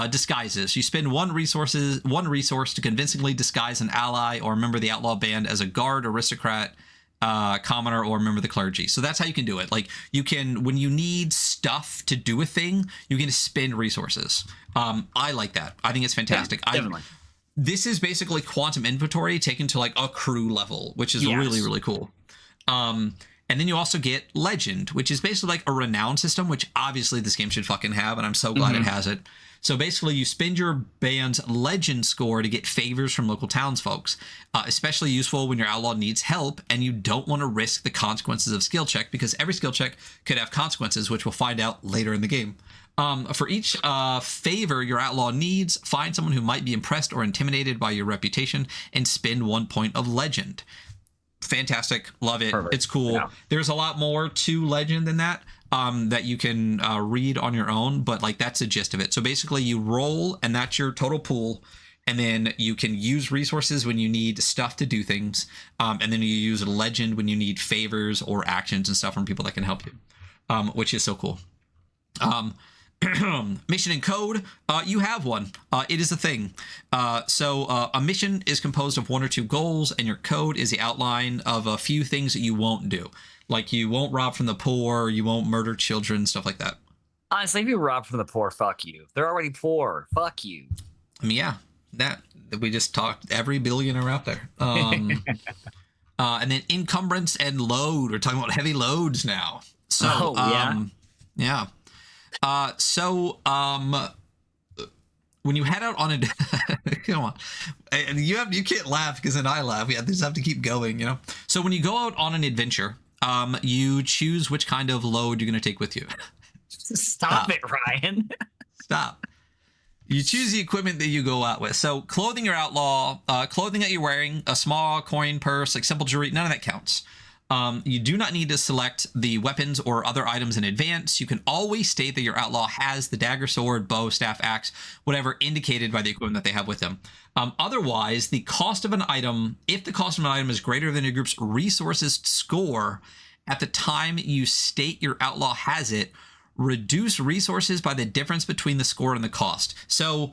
disguises. You spend 1 resource to convincingly disguise an ally or member of the outlaw band as a guard, aristocrat, commoner, or member of the clergy. So that's how you can do it. Like you can, when you need stuff to do a thing, you can spend resources. I like that. I think it's fantastic. Yeah, definitely. This is basically quantum inventory taken to like a crew level, which is really, really cool. And then you also get legend, which is basically like a renown system, which obviously this game should fucking have, and I'm so glad it has it. So basically, you spend your band's legend score to get favors from local townsfolk. Especially useful when your outlaw needs help and you don't want to risk the consequences of skill check, because every skill check could have consequences, which we'll find out later in the game. For each favor your outlaw needs, find someone who might be impressed or intimidated by your reputation and spend 1 point of legend. Fantastic. Love it. Perfect. It's cool. Yeah. There's a lot more to legend than that that you can read on your own, but like that's the gist of it. So basically you roll and that's your total pool, and then you can use resources when you need stuff to do things, and then you use legend when you need favors or actions and stuff from people that can help you, which is so cool. Mission and code, you have one. It is a thing. So a mission is composed of 1 or 2 goals, and your code is the outline of a few things that you won't do. Like you won't rob from the poor, you won't murder children, stuff like that. Honestly, if you rob from the poor, fuck you. They're already poor. Fuck you. I mean, yeah, that we just talked every billionaire out there. And then encumbrance and load. We're talking about heavy loads now. So, yeah. When you head out on a come on, and you can't laugh because then I laugh. We just have to keep going, you know. So when you go out on an adventure, you choose which kind of load you're going to take with you. Stop it, Ryan. Stop. You choose the equipment that you go out with. So clothing your outlaw, clothing that you're wearing, a small coin purse, like simple jewelry, none of that counts. You do not need to select the weapons or other items in advance. You can always state that your outlaw has the dagger, sword, bow, staff, axe, whatever indicated by the equipment that they have with them. Otherwise, the cost of an item, if the cost of an item is greater than your group's resources score at the time you state your outlaw has it, reduce resources by the difference between the score and the cost. So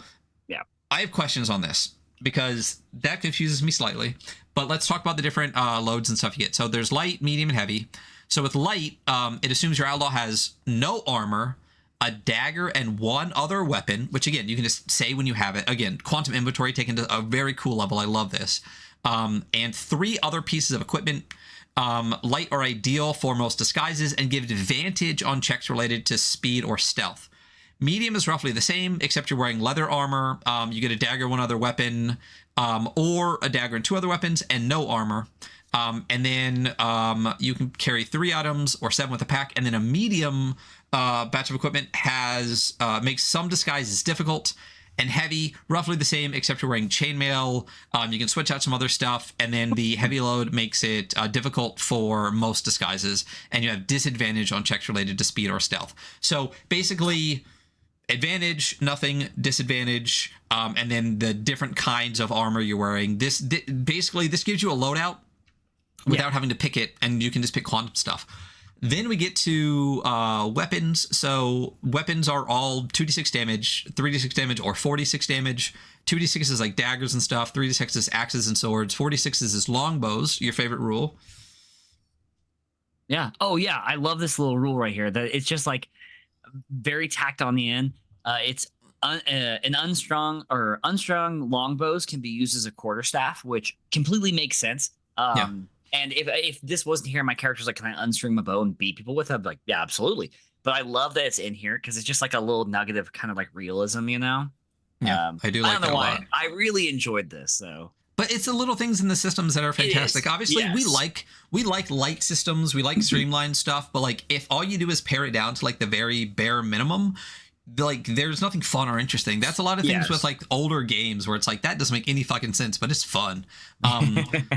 yeah, I have questions on this because that confuses me slightly. But let's talk about the different loads and stuff you get. So there's light, medium, and heavy. So with light, it assumes your outlaw has no armor, a dagger, and 1 other weapon, which again, you can just say when you have it. Again, quantum inventory taken to a very cool level. I love this. And 3 other pieces of equipment. Light are ideal for most disguises and give advantage on checks related to speed or stealth. Medium is roughly the same, except you're wearing leather armor. You get a dagger, 1 other weapon, or a dagger and 2 other weapons, and no armor. And then you can carry 3 items or 7 with a pack. And then a medium batch of equipment has makes some disguises difficult, and heavy, roughly the same, except you're wearing chainmail. You can switch out some other stuff, and then the heavy load makes it difficult for most disguises, and you have disadvantage on checks related to speed or stealth. So basically, advantage, nothing, disadvantage, and then the different kinds of armor you're wearing. This basically gives you a loadout without having to pick it, and you can just pick quantum stuff. Then we get to weapons. So weapons are all 2d6 damage, 3d6 damage, or 4d6 damage. 2d6 is like daggers and stuff. 3d6 is axes and swords. 4d6 is longbows, your favorite rule. Yeah. Oh, yeah. I love this little rule right here. That it's just like very tacked on the end. It's an unstrung longbows can be used as a quarterstaff, which completely makes sense. And if this wasn't here, my character's like, can I unstring my bow and beat people with it? I'm like, yeah, absolutely. But I love that it's in here because it's just like a little nugget of kind of like realism, you know? Yeah, I do like that a lot. I really enjoyed this, though. But it's the little things in the systems that are fantastic. Obviously, yes. we like light systems, we like streamlined stuff, but like if all you do is pare it down to like the very bare minimum, like there's nothing fun or interesting. That's a lot of things with like older games where it's like that doesn't make any fucking sense, but it's fun.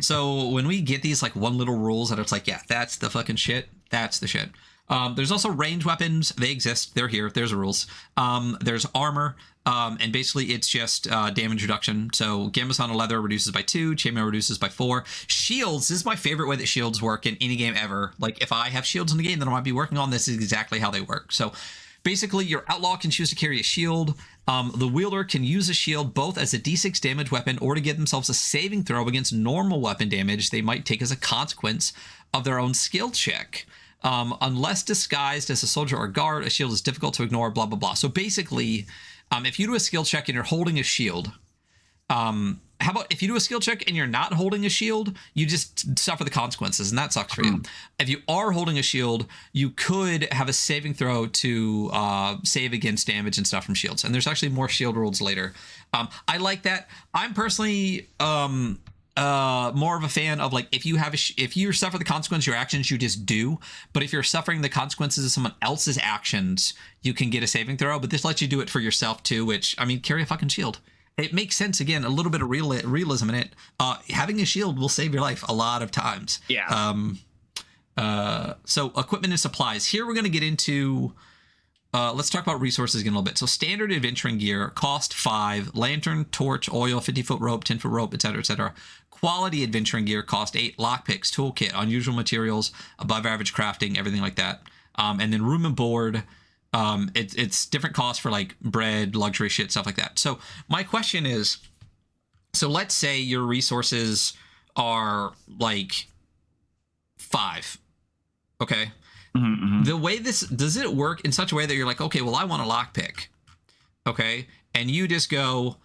So when we get these like 1 little rules that it's like, yeah, that's the fucking shit. That's the shit. There's also range weapons. They exist. They're here. There's rules. There's armor. And basically it's just damage reduction. So Gambus on leather reduces by 2, chainmail reduces by 4. Shields, this is my favorite way that shields work in any game ever. Like if I have shields in the game that I might be working on, this is exactly how they work. So basically, your outlaw can choose to carry a shield. The wielder can use a shield both as a d6 damage weapon or to give themselves a saving throw against normal weapon damage they might take as a consequence of their own skill check. Unless disguised as a soldier or guard, a shield is difficult to ignore, blah, blah, blah. So basically, if you do a skill check and you're holding a shield, how about if you do a skill check and you're not holding a shield, you just suffer the consequences, and that sucks for you. If you are holding a shield, you could have a saving throw to save against damage and stuff from shields. And there's actually more shield rules later. I like that. I'm personally more of a fan of like if you suffer the consequences of your actions, you just do. But if you're suffering the consequences of someone else's actions, you can get a saving throw. But this lets you do it for yourself too, which, I mean, carry a fucking shield. It makes sense. Again, a little bit of realism in it. Having a shield will save your life a lot of times. Yeah. So equipment and supplies. Here we're going to get into, let's talk about resources again a little bit. So standard adventuring gear, cost 5, lantern, torch, oil, 50-foot rope, 10-foot rope, etc., etc. Quality adventuring gear, cost 8, lockpicks, toolkit, unusual materials, above average crafting, everything like that. And then room and board. It's different costs for like bread, luxury shit, stuff like that. So my question is, so let's say your resources are like 5. Okay. Mm-hmm. The way does it work in such a way that you're like, okay, well, I want a lockpick. Okay. And you just go,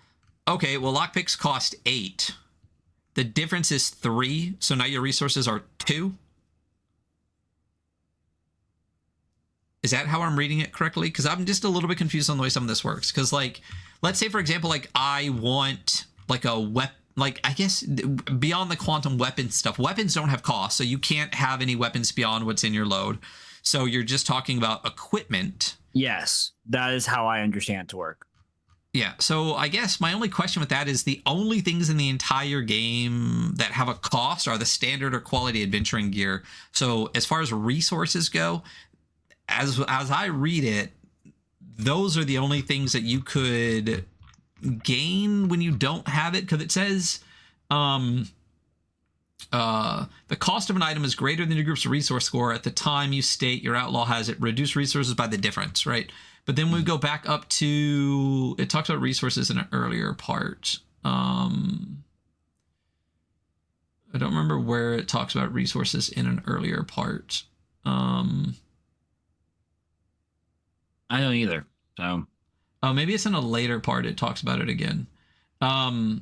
okay, well, lockpicks cost 8. The difference is 3. So now your resources are 2. Is that how I'm reading it correctly? Because I'm just a little bit confused on the way some of this works. Because, like, let's say, for example, like, I want, like, a weapon. Like, I guess beyond the quantum weapon stuff, weapons don't have cost. So you can't have any weapons beyond what's in your load. So you're just talking about equipment. Yes, that is how I understand it to work. Yeah. So I guess my only question with that is the only things in the entire game that have a cost are the standard or quality adventuring gear. So as far as resources go, as I read it, those are the only things that you could gain when you don't have it, because it says the cost of an item is greater than your group's resource score at the time you state your outlaw has it. Reduce resources by the difference, right? But then we go back up to, it talks about resources in an earlier part. I don't remember where it talks about resources in an earlier part. I don't either. So, oh, maybe it's in a later part. It talks about it again. No,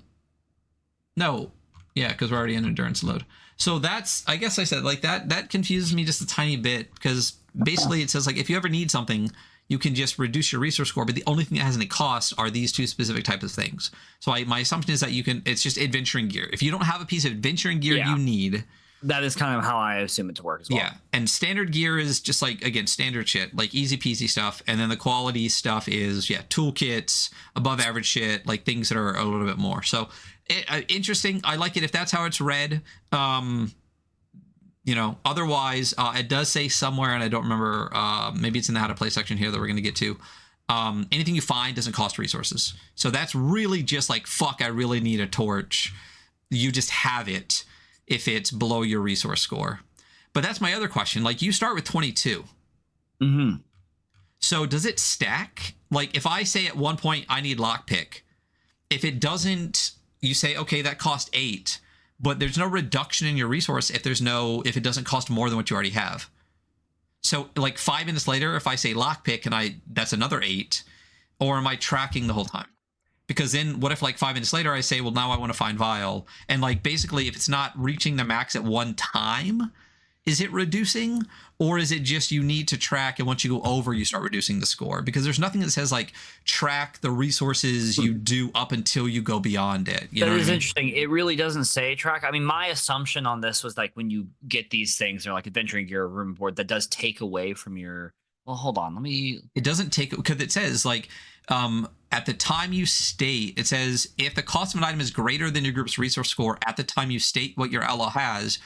yeah, because we're already in endurance load. So that's, I guess I said like that confuses me just a tiny bit, because basically it says like if you ever need something, you can just reduce your resource score, but the only thing that has any cost are these 2 specific types of things. So my assumption is that it's just adventuring gear. If you don't have a piece of adventuring gear you need, that is kind of how I assume it to work as well. Yeah, and standard gear is just like, again, standard shit, like easy peasy stuff. And then the quality stuff is, toolkits, above average shit, like things that are a little bit more. So interesting. I like it if that's how it's read. Otherwise, it does say somewhere, and I don't remember, maybe it's in the how to play section here that we're going to get to. Anything you find doesn't cost resources. So that's really just like, fuck, I really need a torch. You just have it if it's below your resource score. But that's my other question. Like, you start with 22. Mm-hmm. So does it stack? Like, if I say at one point I need lockpick, if it doesn't, you say, okay, that cost 8, but there's no reduction in your resource if it doesn't cost more than what you already have. So like 5 minutes later, if I say lockpick and that's another 8, or am I tracking the whole time? Because then what if like 5 minutes later I say, well, now I want to find vial, and like basically if it's not reaching the max at one time, is it reducing, or is it just you need to track, and once you go over you start reducing the score? Because there's nothing that says like track the resources you do up until you go beyond it. That is interesting. It really doesn't say track. I mean, my assumption on this was like when you get these things, they're like adventuring gear, room board, that does take away from your. Well, hold on. It doesn't take, because it says like at the time you state, it says if the cost of an item is greater than your group's resource score at the time you state what your outlaw has,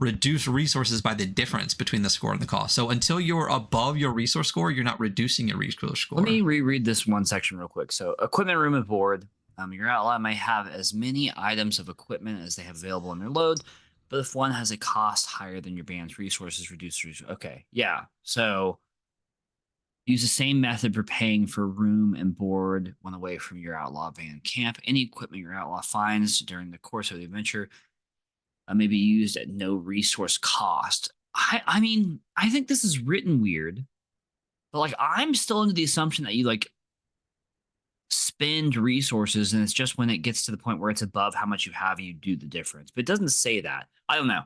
reduce resources by the difference between the score and the cost. So until you're above your resource score, you're not reducing your resource score. Let me reread this one section real quick. So equipment, room, and board. Your outlaw may have as many items of equipment as they have available in their load, but if one has a cost higher than your band's resources, reduce resources. Okay, yeah. So use the same method for paying for room and board when away from your outlaw band camp. Any equipment your outlaw finds during the course of the adventure may be used at no resource cost. I mean, I think this is written weird, but like I'm still under the assumption that you like spend resources, and it's just when it gets to the point where it's above how much you have, you do the difference. But it doesn't say that. I don't know.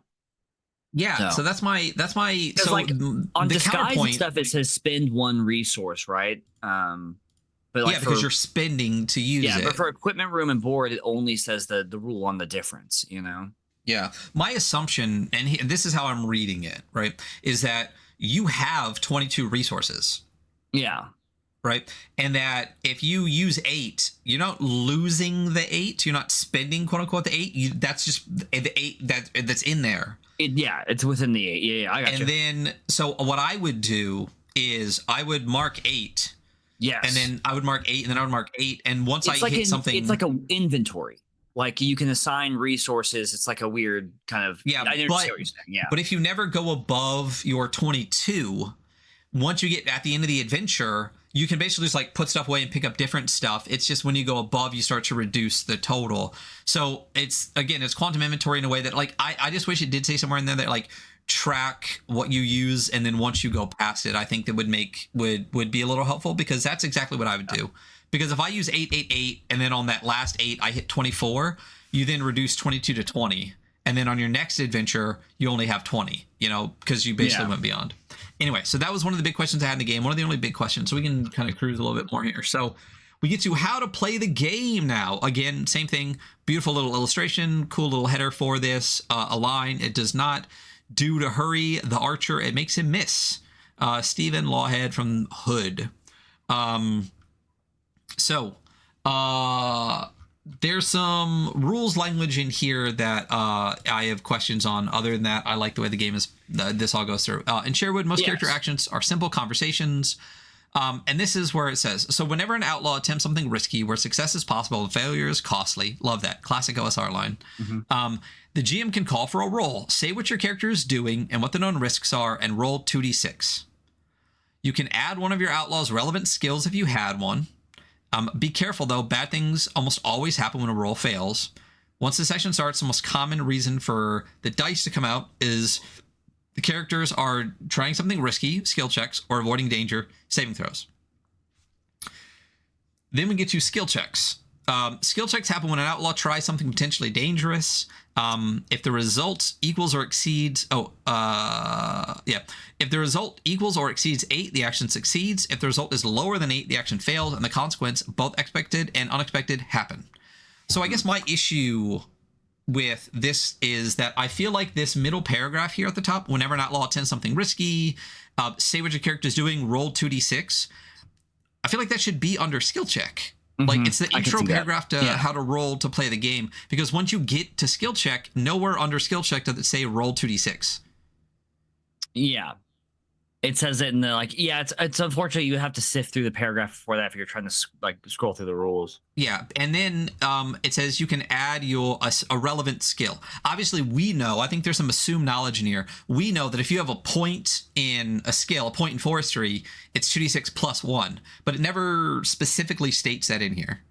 Yeah, so that's my so like on the disguise and counterpoint stuff, it says spend one resource, right? But like because you're spending to use it. But for equipment room and board, it only says the rule on the difference, you know? Yeah. My assumption, and this is how I'm reading it, right, is that you have 22 resources. Yeah. Right? And that if you use 8, you're not losing the 8. You're not spending, quote unquote, the 8. That's just the 8 that's in there. It's within the 8. Yeah, I got you. And then, so what I would do is I would mark 8. Yes. And then I would mark 8, and then I would mark 8. And once I hit something, it's like an inventory. Like you can assign resources. It's like a weird kind of. Yeah, I understand what you're saying. Yeah. But if you never go above your 22, once you get at the end of the adventure, you can basically just like put stuff away and pick up different stuff. It's just when you go above, you start to reduce the total. So it's quantum inventory in a way that like I just wish it did say somewhere in there that like track what you use, and then once you go past it, I think that would be a little helpful, because that's exactly what I would do. Because if I use 888 and then on that last 8 I hit 24, you then reduce 22 to 20, and then on your next adventure you only have 20, because you basically went beyond. Anyway, so that was one of the big questions I had in the game, one of the only big questions, so we can kind of cruise a little bit more here. So we get to how to play the game now. Again, same thing, beautiful little illustration, cool little header for this, a line. It does not do to hurry the archer, it makes him miss. Stephen Lawhead from Hood. So there's some rules language in here that I have questions on. Other than that, I like the way the game is. This all goes through. In Sherwood, most character actions are simple conversations. And this is where it says, so whenever an outlaw attempts something risky where success is possible and failure is costly, love that, classic OSR line, the GM can call for a roll, say what your character is doing and what the known risks are, and roll 2d6. You can add one of your outlaw's relevant skills if you had one. Be careful, though. Bad things almost always happen when a roll fails. Once the session starts, the most common reason for the dice to come out is the characters are trying something risky, skill checks, or avoiding danger, saving throws. Then we get to skill checks. Skill checks happen when an outlaw tries something potentially dangerous. If the result equals or exceeds... If the result equals or exceeds 8, the action succeeds. If the result is lower than 8, the action fails, and the consequence, both expected and unexpected, happen. So I guess my issue with this is that I feel like this middle paragraph here at the top, whenever an outlaw attempts something risky, say what your character is doing, roll 2d6. I feel like that should be under skill check. Like it's the intro paragraph to how to roll to play the game, because once you get to skill check, nowhere under skill check does it say roll 2d6. Yeah. It says it in the it's unfortunate you have to sift through the paragraph before that if you're trying to scroll through the rules. Yeah, and then it says you can add a relevant skill. Obviously, we know, I think there's some assumed knowledge in here. We know that if you have a point in a skill, a point in forestry, it's 2d6 plus 1, but it never specifically states that in here.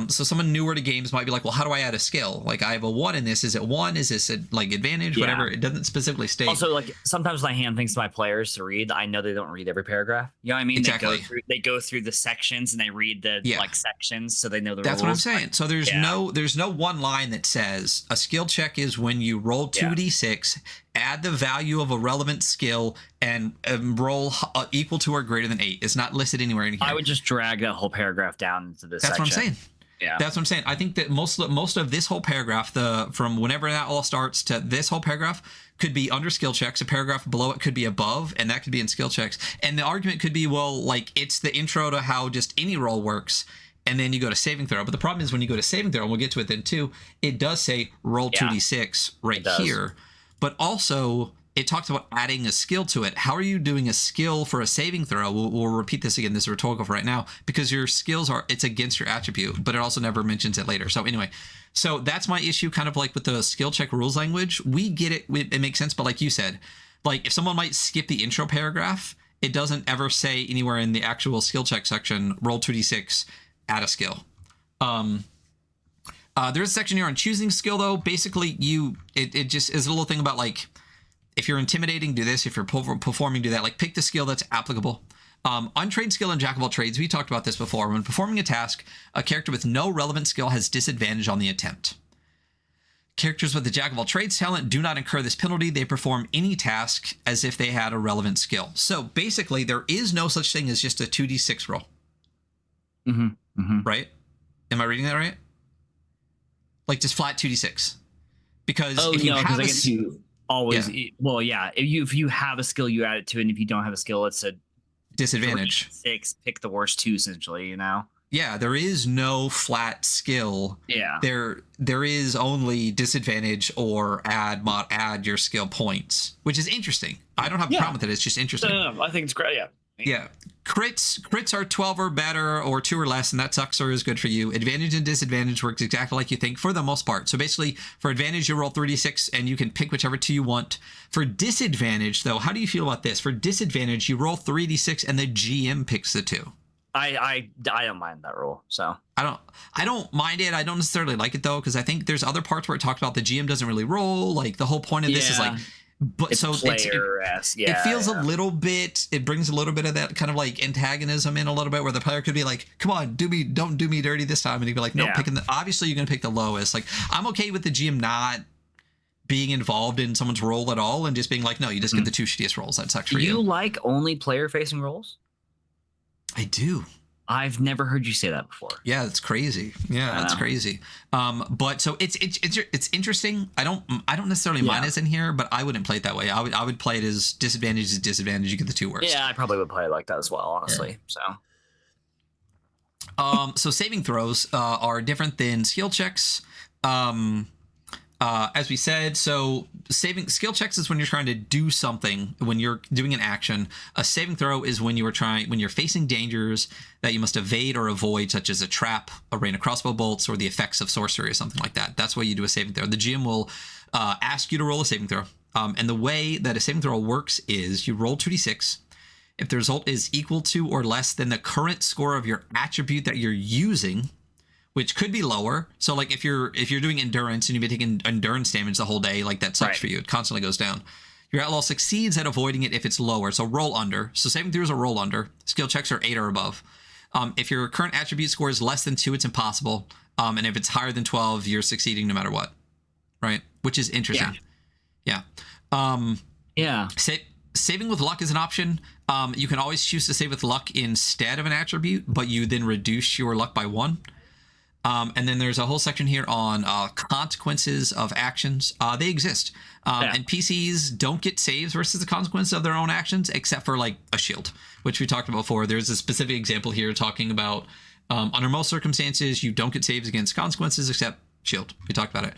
So someone newer to games might be like, well, how do I add a skill? Like, I have a 1 in this. Is it 1? Is this a, like, advantage? Whatever. It doesn't specifically state. Also, like, sometimes when I hand things to my players to read, I know they don't read every paragraph. You know what I mean? Exactly. They go through the sections and they read the sections, so they know the That's rules. What I'm saying. So there's no one line that says a skill check is when you roll 2d6, add the value of a relevant skill, and roll equal to or greater than 8. It's not listed anywhere in here. I would just drag that whole paragraph down into this section. That's what I'm saying. Yeah. That's what I'm saying. I think that most of this whole paragraph, from whenever an outlaw starts to this whole paragraph, could be under skill checks. A paragraph below it could be above, and that could be in skill checks. And the argument could be, well, like, it's the intro to how just any roll works, and then you go to saving throw. But the problem is when you go to saving throw, and we'll get to it then too, it does say roll 2d6 right here. But also, it talks about adding a skill to it. How are you doing a skill for a saving throw? We'll repeat this again. This is rhetorical for right now, because your skills it's against your attribute, but it also never mentions it later. So anyway, so that's my issue kind of like with the skill check rules language. We get it. It makes sense. But like you said, like if someone might skip the intro paragraph, it doesn't ever say anywhere in the actual skill check section, roll 2d6, add a skill. There's a section here on choosing skill though. Basically it just is a little thing about like, if you're intimidating, do this. If you're performing, do that. Like, pick the skill that's applicable. Untrained skill and jack of all trades. We talked about this before. When performing a task, a character with no relevant skill has disadvantage on the attempt. Characters with the jack of all trades talent do not incur this penalty. They perform any task as if they had a relevant skill. So basically, there is no such thing as just a 2d6 roll. Right? Am I reading that right? Like just flat 2d6. Because if you have you always if you have a skill, you add it to it, and if you don't have a skill, it's a disadvantage. 6, pick the worst 2, essentially, you know. Yeah, there is no flat skill. Yeah. There is only disadvantage or add your skill points, which is interesting. I don't have a problem with it. It's just interesting. No, I think it's great. Yeah. Yeah. Crits are 12 or better or 2 or less, and that sucks or is good for you. Advantage and disadvantage works exactly like you think for the most part. So basically, for advantage, you roll 3d6, and you can pick whichever 2 you want. For disadvantage, though, how do you feel about this? For disadvantage, you roll 3d6, and the GM picks the 2. I don't mind that rule. So I don't mind it. I don't necessarily like it though, because I think there's other parts where it talks about the GM doesn't really roll. Like the whole point of this is like, but it's so it feels a little bit. It brings a little bit of that kind of like antagonism in a little bit, where the player could be like, "Come on, don't do me dirty this time," and he'd be like, "No, picking the obviously you're gonna pick the lowest." Like I'm okay with the GM not being involved in someone's role at all and just being like, "No, you just get the 2 shittiest rolls. That sucks for you." You like only player facing roles? I do. I've never heard you say that before. Yeah, it's crazy. Yeah, that's crazy. But so it's interesting. I don't necessarily mind it's in here, but I wouldn't play it that way. I would play it as disadvantage is disadvantage. You get the 2 worst. Yeah, I probably would play it like that as well, honestly. So. So saving throws are different than skill checks. As we said, so saving skill checks is when you're trying to do something, when you're doing an action. A saving throw is when you're facing dangers that you must evade or avoid, such as a trap, a rain of crossbow bolts, or the effects of sorcery or something like that. That's why you do a saving throw. The GM will ask you to roll a saving throw. And the way that a saving throw works is you roll 2d6. If the result is equal to or less than the current score of your attribute that you're using, which could be lower. So like if you're doing endurance and you've been taking endurance damage the whole day, like that sucks for you. It constantly goes down. Your outlaw succeeds at avoiding it if it's lower. So roll under. So saving throws are roll under. Skill checks are 8 or above. If your current attribute score is less than 2, it's impossible. And if it's higher than 12, you're succeeding no matter what. Right? Which is interesting. Yeah. Saving with luck is an option. You can always choose to save with luck instead of an attribute, but you then reduce your luck by 1. And then there's a whole section here on consequences of actions. They exist. And PCs don't get saves versus the consequences of their own actions, except for like a shield, which we talked about before. There's a specific example here talking about under most circumstances, you don't get saves against consequences except shield. We talked about it.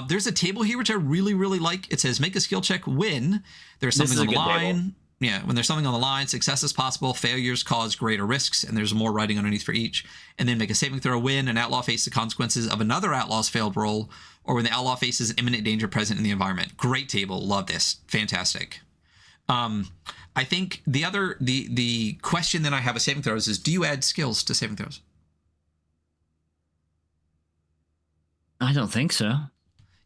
There's a table here, which I really, really like. It says make a skill check when there's something on the line. Table. Yeah, when there's something on the line, success is possible, failures cause greater risks, and there's more writing underneath for each. And then make a saving throw when an outlaw faces the consequences of another outlaw's failed roll, or when the outlaw faces imminent danger present in the environment. Great table. Love this. Fantastic. I think the question that I have with saving throws is, do you add skills to saving throws? I don't think so.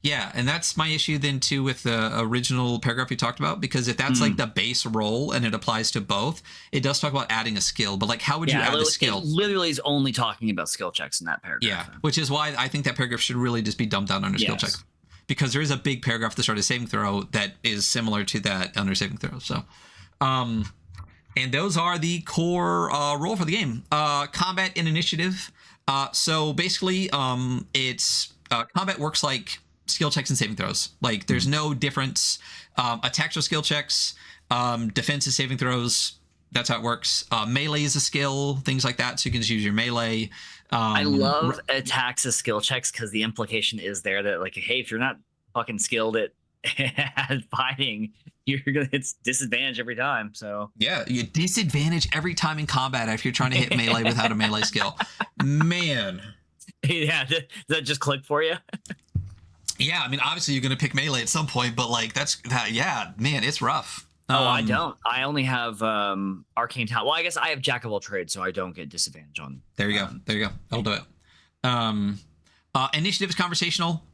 Yeah, and that's my issue then too with the original paragraph we talked about, because if that's like the base roll and it applies to both, it does talk about adding a skill, but like how would you add a skill? It literally is only talking about skill checks in that paragraph. Yeah, which is why I think that paragraph should really just be dumped down under skill check, because there is a big paragraph at the start of saving throw that is similar to that under saving throw. So, and those are the core role for the game. Combat and initiative. So basically, it's combat works like skill checks and saving throws. Like there's no difference. Attacks are skill checks. Defense is saving throws. That's how it works. Melee is a skill, things like that. So you can just use your melee. I love attacks as skill checks because the implication is there that like, hey, if you're not fucking skilled at fighting, it's disadvantage every time. So yeah, you disadvantage every time in combat if you're trying to hit melee without a melee skill. Man. Yeah, does that just click for you? Yeah, I mean, obviously you're going to pick melee at some point, but like yeah, man, it's rough. I don't. I only have arcane talent. Well, I guess I have jack of all trades, so I don't get disadvantage on. There you go. I'll do it. Initiative is conversational,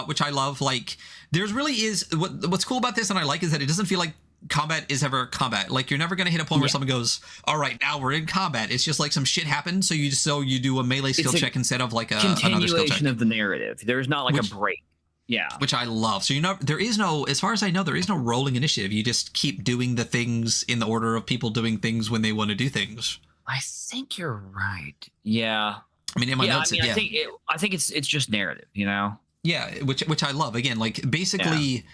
which I love. Like, there's really is what's cool about this, and I like, is that it doesn't feel like combat is ever combat. Like, you're never going to hit a point where someone goes, all right, now we're in combat. It's just like some shit happened, so you do a melee skill check instead of like another skill check. Continuation of the narrative. There's not like a break. Yeah. Which I love. So, there is no, as far as I know, there is no rolling initiative. You just keep doing the things in the order of people doing things when they want to do things. I think you're right. Yeah. I mean, in my notes, I think it's just narrative, you know? Yeah, which I love. Again, like, basically,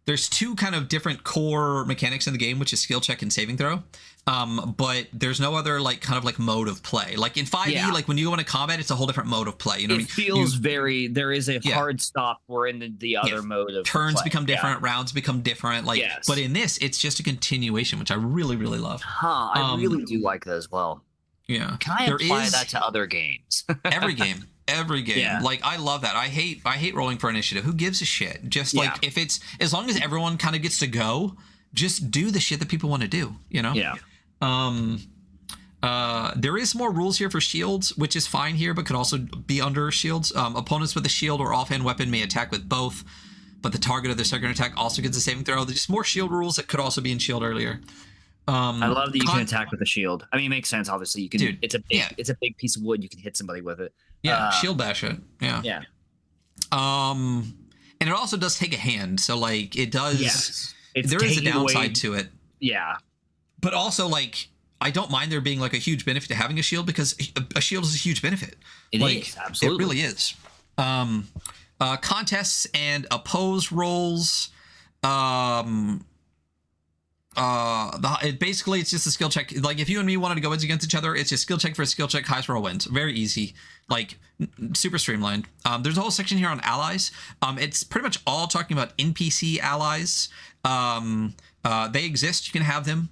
there's two kind of different core mechanics in the game, which is skill check and saving throw. But there's no other like kind of like mode of play. Like in 5e, like when you go into combat, it's a whole different mode of play. You know, it feels there is a hard stop. We're in the other mode of turns play. Become different, rounds become different. Like, but in this, it's just a continuation, which I really, really love. I really do like that as well. Yeah. Can I apply that to other games? Every game. Yeah. Like, I love that. I hate rolling for initiative. Who gives a shit? Just like, if it's, as long as everyone kind of gets to go, just do the shit that people want to do, you know? Yeah. There is more rules here for shields, which is fine here, but could also be under shields. Opponents with a shield or offhand weapon may attack with both, but the target of their second attack also gets a saving throw. There's just more shield rules that could also be in shield earlier. I love that you can attack with a shield. I mean, it makes sense. Obviously, you can. Dude, it's a big piece of wood. You can hit somebody with it. Yeah, shield bash it. Yeah. Yeah. And it also does take a hand. So like it does. Yes. There is a downside to it. Yeah. But also, like, I don't mind there being like a huge benefit to having a shield, because a shield is a huge benefit. It is, absolutely. It really is. Contests and oppose rolls. Basically it's just a skill check. Like, if you and me wanted to go against each other, it's just skill check for a skill check, highest roll wins. Very easy, like super streamlined. There's a whole section here on allies. It's pretty much all talking about NPC allies. They exist, you can have them.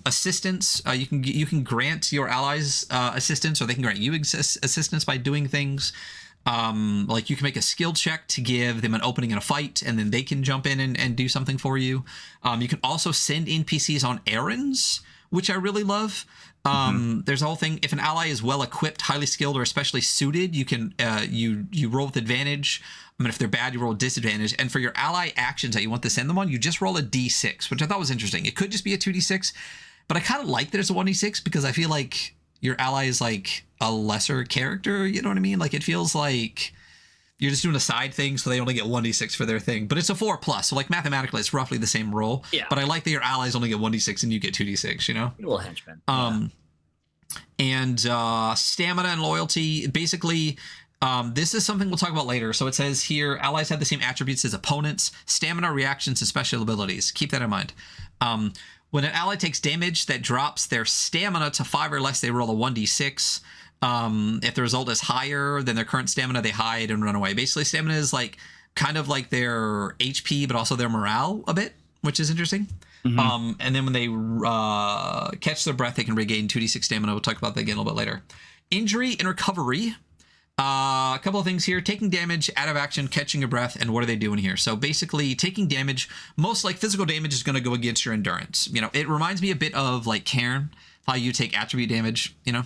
Assistance, you can grant your allies assistance, or they can grant you assistance by doing things. Like, you can make a skill check to give them an opening in a fight, and then they can jump in and do something for you. You can also send NPCs on errands, which I really love. There's a whole thing. If an ally is well equipped, highly skilled, or especially suited, you can you roll with advantage. I mean, if they're bad, you roll disadvantage. And for your ally actions that you want to send them on, you just roll a d6, which I thought was interesting. It could just be a 2d6, but I kind of like that it's a 1d6, because I feel like your ally is like a lesser character, you know what I mean? Like, it feels like you're just doing a side thing, so they only get 1d6 for their thing. But it's a 4+, so like mathematically it's roughly the same roll. Yeah. But I like that your allies only get 1d6 and you get 2d6, you know? A little henchman. And stamina and loyalty, basically, this is something we'll talk about later. So it says here, allies have the same attributes as opponents: stamina, reactions, and special abilities. Keep that in mind. When an ally takes damage that drops their stamina to 5 or less, they roll a 1d6. If the result is higher than their current stamina, they hide and run away. Basically, stamina is like kind of like their HP, but also their morale a bit, which is interesting. And then when they catch their breath, they can regain 2d6 stamina. We'll talk about that again a little bit later. Injury and recovery. A couple of things here: taking damage, out of action, catching your breath, and what are they doing here? So basically, taking damage, most like physical damage, is going to go against your endurance. You know, it reminds me a bit of like Cairn, how you take attribute damage, you know?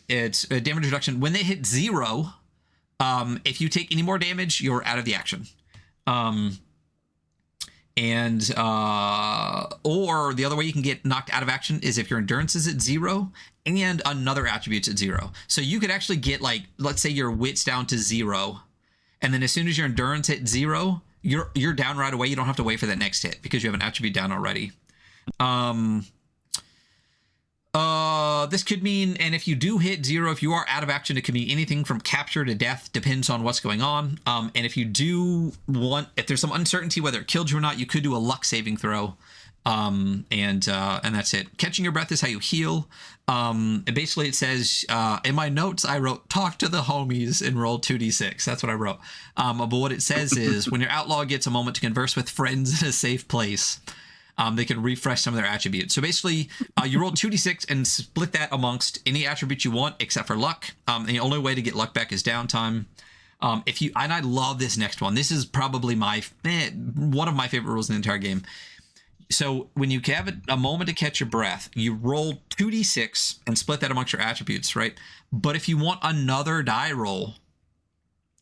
It's a damage reduction. When they hit 0, if you take any more damage, you're out of the action. Or the other way you can get knocked out of action is if your endurance is at 0 and another attribute's at 0. So you could actually get, like, let's say your wit's down to 0, and then as soon as your endurance hit 0, you're down right away. You don't have to wait for that next hit because you have an attribute down already. This could mean, and if you do hit 0, if you are out of action, it could mean anything from capture to death, depends on what's going on. And if you do if there's some uncertainty whether it killed you or not, you could do a luck saving throw. And that's it. Catching your breath is how you heal. And basically it says, in my notes, I wrote, talk to the homies and roll 2d6. That's what I wrote. But what it says is, when your outlaw gets a moment to converse with friends in a safe place, they can refresh some of their attributes. So basically, you roll 2d6 and split that amongst any attribute you want, except for luck. The only way to get luck back is downtime. And I love this next one. This is probably one of my favorite rules in the entire game. So when you have a moment to catch your breath, you roll 2d6 and split that amongst your attributes, right? But if you want another die roll,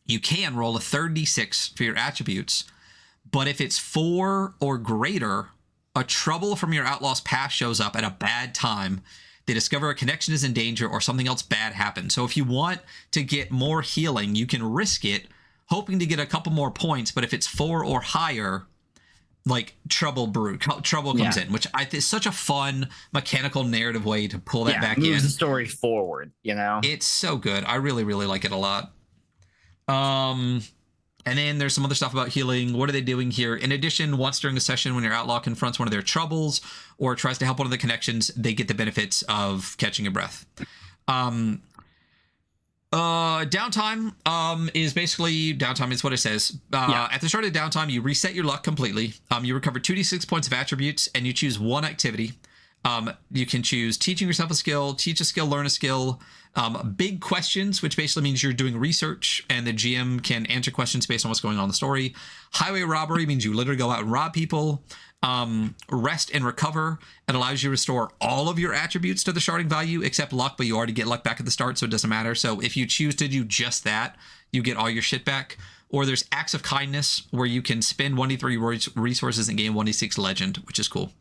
you can roll a third d6 for your attributes. but if it's 4 or greater, a trouble from your outlaw's past shows up at a bad time. They discover a connection is in danger or something else bad happens. So if you want to get more healing, you can risk it, hoping to get a couple more points. But if it's 4 or higher, like trouble comes in, which is such a fun mechanical narrative way to pull that back in. Moves the story forward, you know? It's so good. I really, really like it a lot. And then there's some other stuff about healing. What are they doing here? In addition, once during a session when your outlaw confronts one of their troubles or tries to help one of the connections, they get the benefits of catching your breath. Downtime is basically, downtime is what it says. At the start of downtime, you reset your luck completely. You recover 2d6 points of attributes, and you choose one activity. You can choose teaching yourself a skill, teach a skill, learn a skill. Big questions, which basically means you're doing research and the GM can answer questions based on what's going on in the story. Highway robbery means you literally go out and rob people. Rest and recover. It allows you to restore all of your attributes to the starting value except luck, but you already get luck back at the start, so it doesn't matter. So if you choose to do just that, you get all your shit back. Or there's acts of kindness where you can spend 1d3 resources and gain 1d6 legend, which is cool.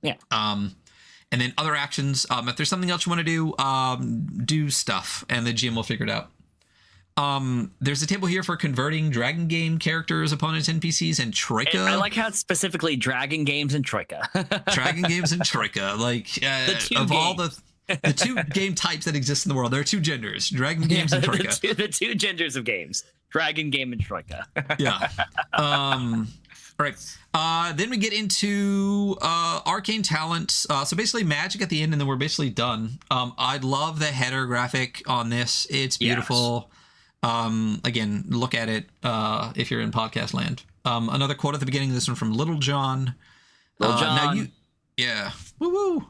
Yeah. And then other actions, if there's something else you want to do stuff, and the GM will figure it out. There's a table here for converting Dragon Game characters, opponents, NPCs, and Troika. I like how it's specifically Dragon Games and Troika. Dragon Games and Troika. Like, all the 2 game types that exist in the world, there are 2 genders, Dragon Games and Troika. The two genders of games, Dragon Game and Troika. Yeah. All right. Then we get into arcane talents. So basically magic at the end, and then we're basically done. I love the header graphic on this. It's beautiful. Yes. Again, look at it if you're in podcast land. Another quote at the beginning, this one from Little John. Now yeah. Woo-woo.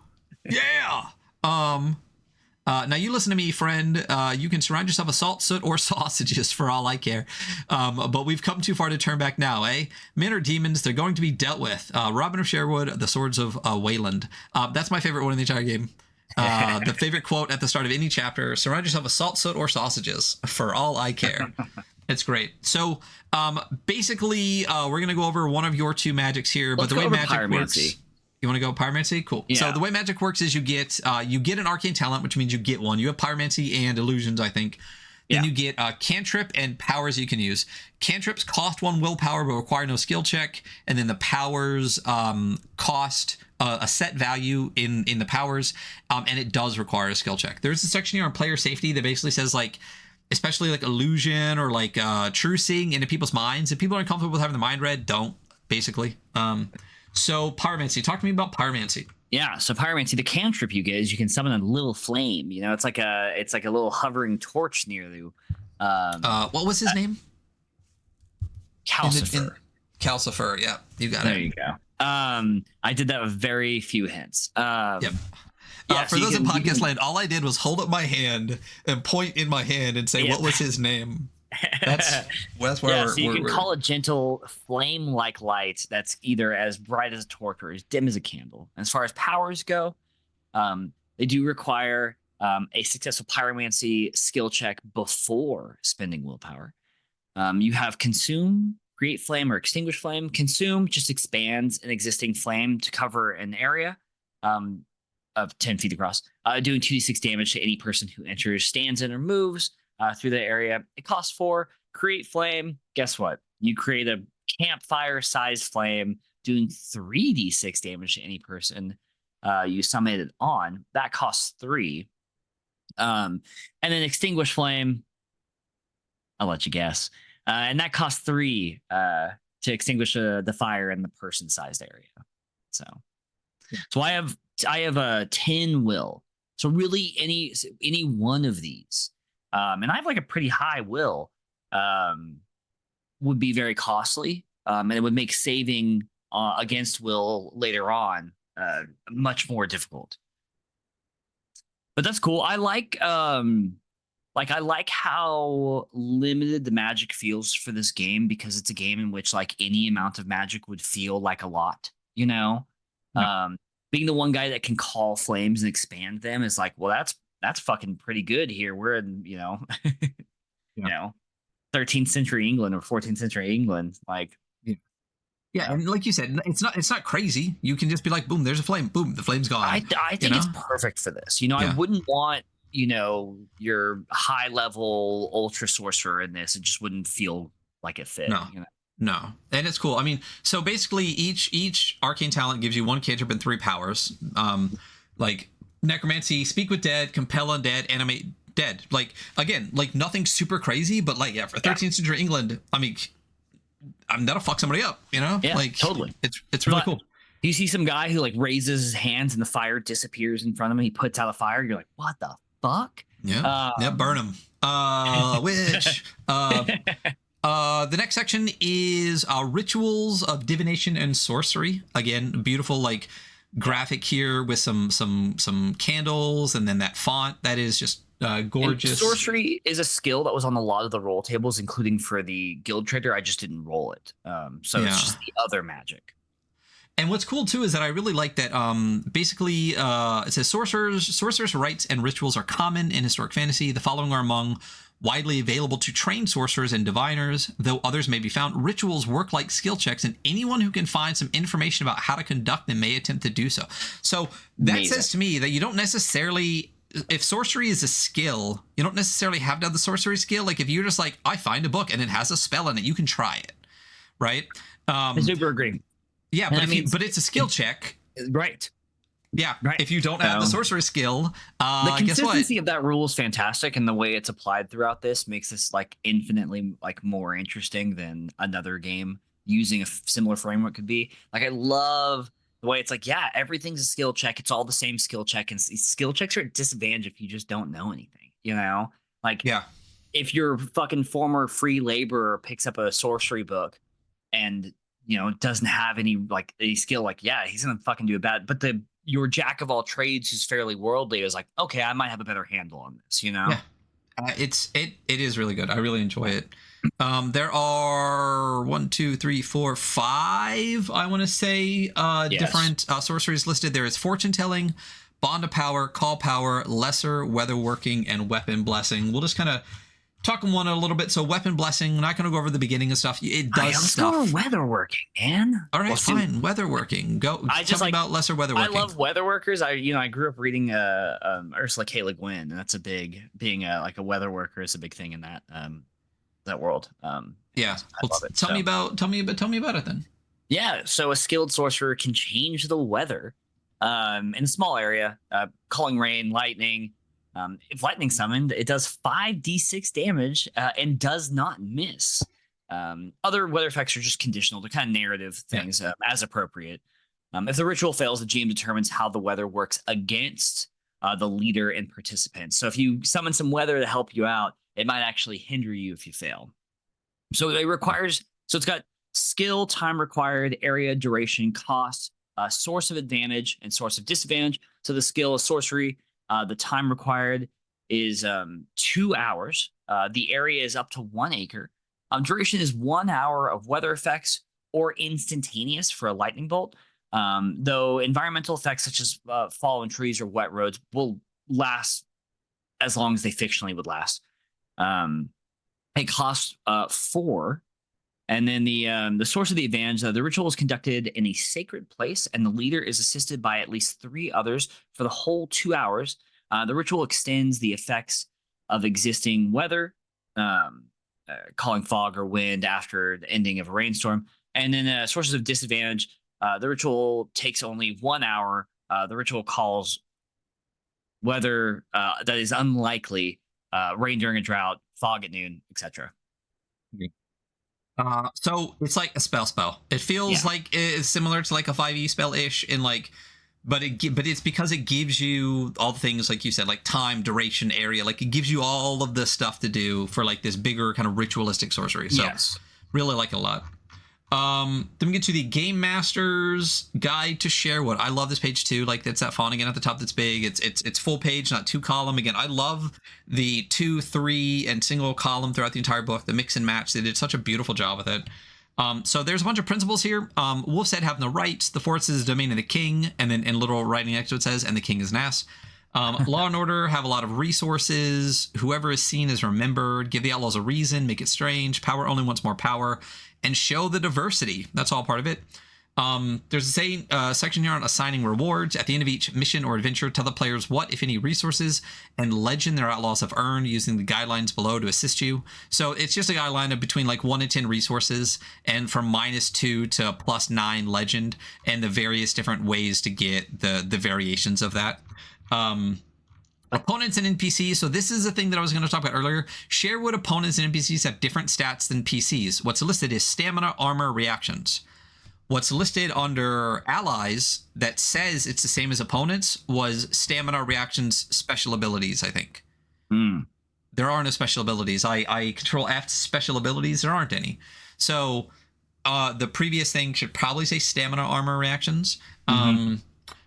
Yeah. Now you listen to me, friend. You can surround yourself with salt, soot, or sausages for all I care. But we've come too far to turn back now, eh? Men are demons. They're going to be dealt with. Robin of Sherwood, the Swords of Wayland. That's my favorite one in the entire game. The favorite quote at the start of any chapter: surround yourself with salt, soot, or sausages for all I care. It's great. So basically, we're going to go over one of your 2 magics here. But the way magic works... You want to go pyromancy? Cool. Yeah. So the way magic works is you get an arcane talent, which means you get one. You have pyromancy and illusions, I think. Then you get cantrip and powers you can use. Cantrips cost 1 willpower but require no skill check. And then the powers cost a set value in the powers. And it does require a skill check. There's a section here on player safety that basically says, like, especially like illusion or like true seeing into people's minds. If people aren't comfortable with having the mind read, don't, basically. So pyromancy, talk to me about pyromancy. Yeah, so pyromancy, the cantrip you get is you can summon a little flame. You know, it's like a little hovering torch near you. What was his name? Calcifer. Calcifer, yeah, you got it. There you go. I did that with very few hints. Yep. For those in podcast land, all I did was hold up my hand and point in my hand and say, what was his name? That's where so you can call a gentle flame-like light that's either as bright as a torch or as dim as a candle. As far as powers go, they do require a successful pyromancy skill check before spending willpower. You have consume, create flame, or extinguish flame. Consume just expands an existing flame to cover an area of 10 feet across, doing 2d6 damage to any person who enters, stands in, or moves through the area. It costs 4. Create flame. Guess what? You create a campfire-sized flame, doing 3d6 damage to any person you summon it on. That costs 3. And then extinguish flame. I'll let you guess. And that costs 3 to extinguish the fire in the person-sized area. So I have a 10 will. So really any one of these. And I have like a pretty high will, would be very costly. And it would make saving against will later on much more difficult. But that's cool. I like how limited the magic feels for this game, because it's a game in which like any amount of magic would feel like a lot, you know? Yeah. Being the one guy that can call flames and expand them is like, well, that's fucking pretty good here. We're in, you know, 13th century England or 14th century England. Like, Yeah, and like you said, it's not crazy. You can just be like, boom, there's a flame, boom, the flame's gone. I think it's perfect for this. I wouldn't want your high level ultra sorcerer in this. It just wouldn't feel like it fit. No, and it's cool. I mean, so basically each arcane talent gives you one cantrip and 3 powers. Like necromancy, speak with dead, compel undead, animate dead. Like again, like nothing super crazy, but like for 13th century England, I mean, that'll fuck somebody up, Yeah, like totally. It's really cool. You see some guy who like raises his hands and the fire disappears in front of him. He puts out a fire. You're like, what the fuck? Yeah, burn him. Witch. The next section is rituals of divination and sorcery. Again, beautiful like graphic here with some candles, and then that font that is just gorgeous. And sorcery is a skill that was on a lot of the roll tables, including for the guild trader. I just didn't roll it. So it's just the other magic. And what's cool too is that I really like that basically it says sorcerers' rites and rituals are common in historic fantasy. The following are among widely available to trained sorcerers and diviners, though others may be found. Rituals work like skill checks, and anyone who can find some information about how to conduct them may attempt to do so. So that says to me that you don't necessarily, if sorcery is a skill, you don't necessarily have to have the sorcery skill. Like if you're just like, I find a book and it has a spell in it, you can try it, right? I super agree. Yeah, but it's a skill check. Right. Yeah, right. If you don't have the sorcery skill, the consistency guess what? of that rule is fantastic, and the way it's applied throughout this makes this like infinitely like more interesting than another game using a similar framework could be. Like I love the way it's like, yeah, everything's a skill check. It's all the same skill check, and skill checks are at disadvantage if you just don't know anything. Like if your fucking former free laborer picks up a sorcery book and doesn't have any like a skill, like he's gonna fucking do it bad. But your jack of all trades who's fairly worldly is like, okay, I might have a better handle on this, Yeah. It is really good. I really enjoy it. There are 1, 2, 3, 4, 5, I want to say, different sorceries listed. There is fortune telling, bond of power, call power, lesser weatherworking, and weapon blessing. We'll just kind of talk on one a little bit. So weapon blessing, not going to go over the beginning of stuff. It does stuff. Weatherworking, man. All right, fine. Weatherworking. Go. Tell me about lesser weatherworking. I love weatherworkers. I grew up reading Ursula K. Le Guin, and that's a big like a weatherworker is a big thing in that world. Yeah. Well, tell me about it then. Yeah. So a skilled sorcerer can change the weather in a small area, calling rain, lightning. If lightning summoned, it does 5d6 damage and does not miss. Other weather effects are just conditional. They're kind of narrative things as appropriate. If the ritual fails, the GM determines how the weather works against the leader and participants. So if you summon some weather to help you out, it might actually hinder you if you fail. So it's got skill, time required, area, duration, cost, source of advantage, and source of disadvantage. So the skill is sorcery. The time required is 2 hours. The area is up to 1 acre. Duration is 1 hour of weather effects or instantaneous for a lightning bolt. Though environmental effects such as fallen trees or wet roads will last as long as they fictionally would last. It costs 4. And then the source of the advantage, the ritual is conducted in a sacred place, and the leader is assisted by at least 3 others for the whole 2 hours. The ritual extends the effects of existing weather, calling fog or wind after the ending of a rainstorm. And then sources of disadvantage, the ritual takes only 1 hour. The ritual calls weather that is unlikely, rain during a drought, fog at noon, etc. So it's like a spell. It feels like it's similar to like a 5e spell-ish in like, but it's because it gives you all the things like you said, like time, duration, area, like it gives you all of the stuff to do for like this bigger kind of ritualistic sorcery. So really like it a lot. Then we get to the Game Master's Guide to Sherwood. I love this page too. Like it's that font again at the top that's big. It's full page, not 2 column. Again, I love the 2, 3, and single column throughout the entire book. The mix and match. They did such a beautiful job with it. So there's a bunch of principles here. Wolf's Head have no rights. The forest is the domain of the king, and then in literal writing next to it says, and the king is an ass. Law and order have a lot of resources. Whoever is seen is remembered. Give the outlaws a reason. Make it strange. Power only wants more power. And show the diversity. That's all part of it. There's a section here on assigning rewards. At the end of each mission or adventure, tell the players what, if any, resources and legend their outlaws have earned using the guidelines below to assist you. So it's just a guideline of between like 1 and 10 resources and from -2 to +9 legend and the various different ways to get the variations of that. Opponents and NPCs. So this is a thing that I was going to talk about earlier. Sherwood opponents and NPCs have different stats than PCs. What's listed is stamina, armor, reactions. What's listed under allies that says it's the same as opponents was stamina, reactions, special abilities, I think. There are no special abilities. I control F special abilities. There aren't any. So the previous thing should probably say stamina, armor, reactions.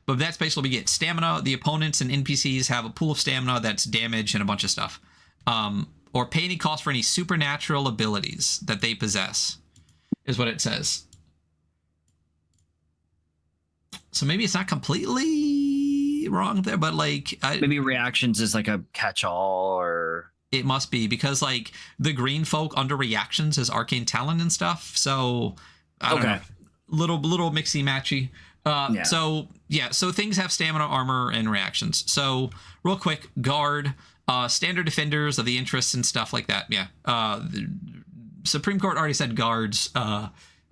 But that's basically what we get. Stamina, the opponents and NPCs have a pool of stamina that's damage and a bunch of stuff. Or pay any cost for any supernatural abilities that they possess, is what it says. So maybe it's not completely wrong there, but like... maybe reactions is like a catch-all, or... It must be, because like the green folk under reactions is arcane talent and stuff. So, I don't know. Little mixy-matchy. So things have stamina, armor, and reactions. So real quick, guard, standard defenders of the interests and stuff like that. Yeah. The Supreme Court already said guards.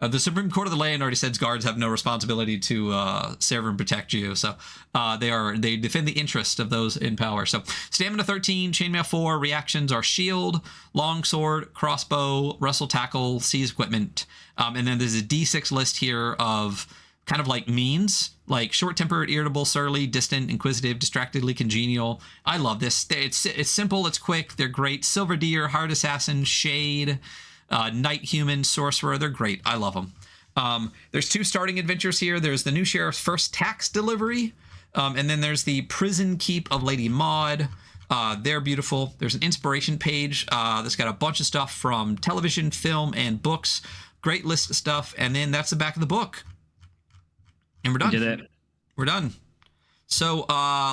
The Supreme Court of the land already says guards have no responsibility to serve and protect you. So they defend the interest of those in power. So stamina 13, chainmail 4, reactions are shield, longsword, crossbow, wrestle tackle, seize equipment. And then there's a D6 list here of kind of like means, like short-tempered, irritable, surly, distant, inquisitive, distractedly congenial. I love this. It's simple, it's quick, they're great. Silver Deer, Hard Assassin, Shade, Night Human, Sorcerer, they're great. I love them. There's 2 starting adventures here. There's the new sheriff's first tax delivery, and then there's the prison keep of Lady Maud. They're beautiful. There's an inspiration page that's got a bunch of stuff from television, film, and books. Great list of stuff, and then that's the back of the book. And we're done. We did it. We're done. So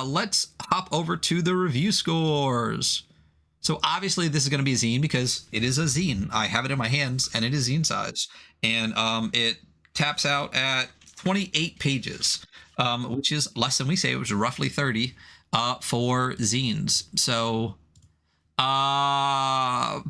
let's hop over to the review scores. So obviously this is going to be a zine because it is a zine. I have it in my hands and it is zine size. And it taps out at 28 pages, which is less than we say. It was roughly 30 for zines. So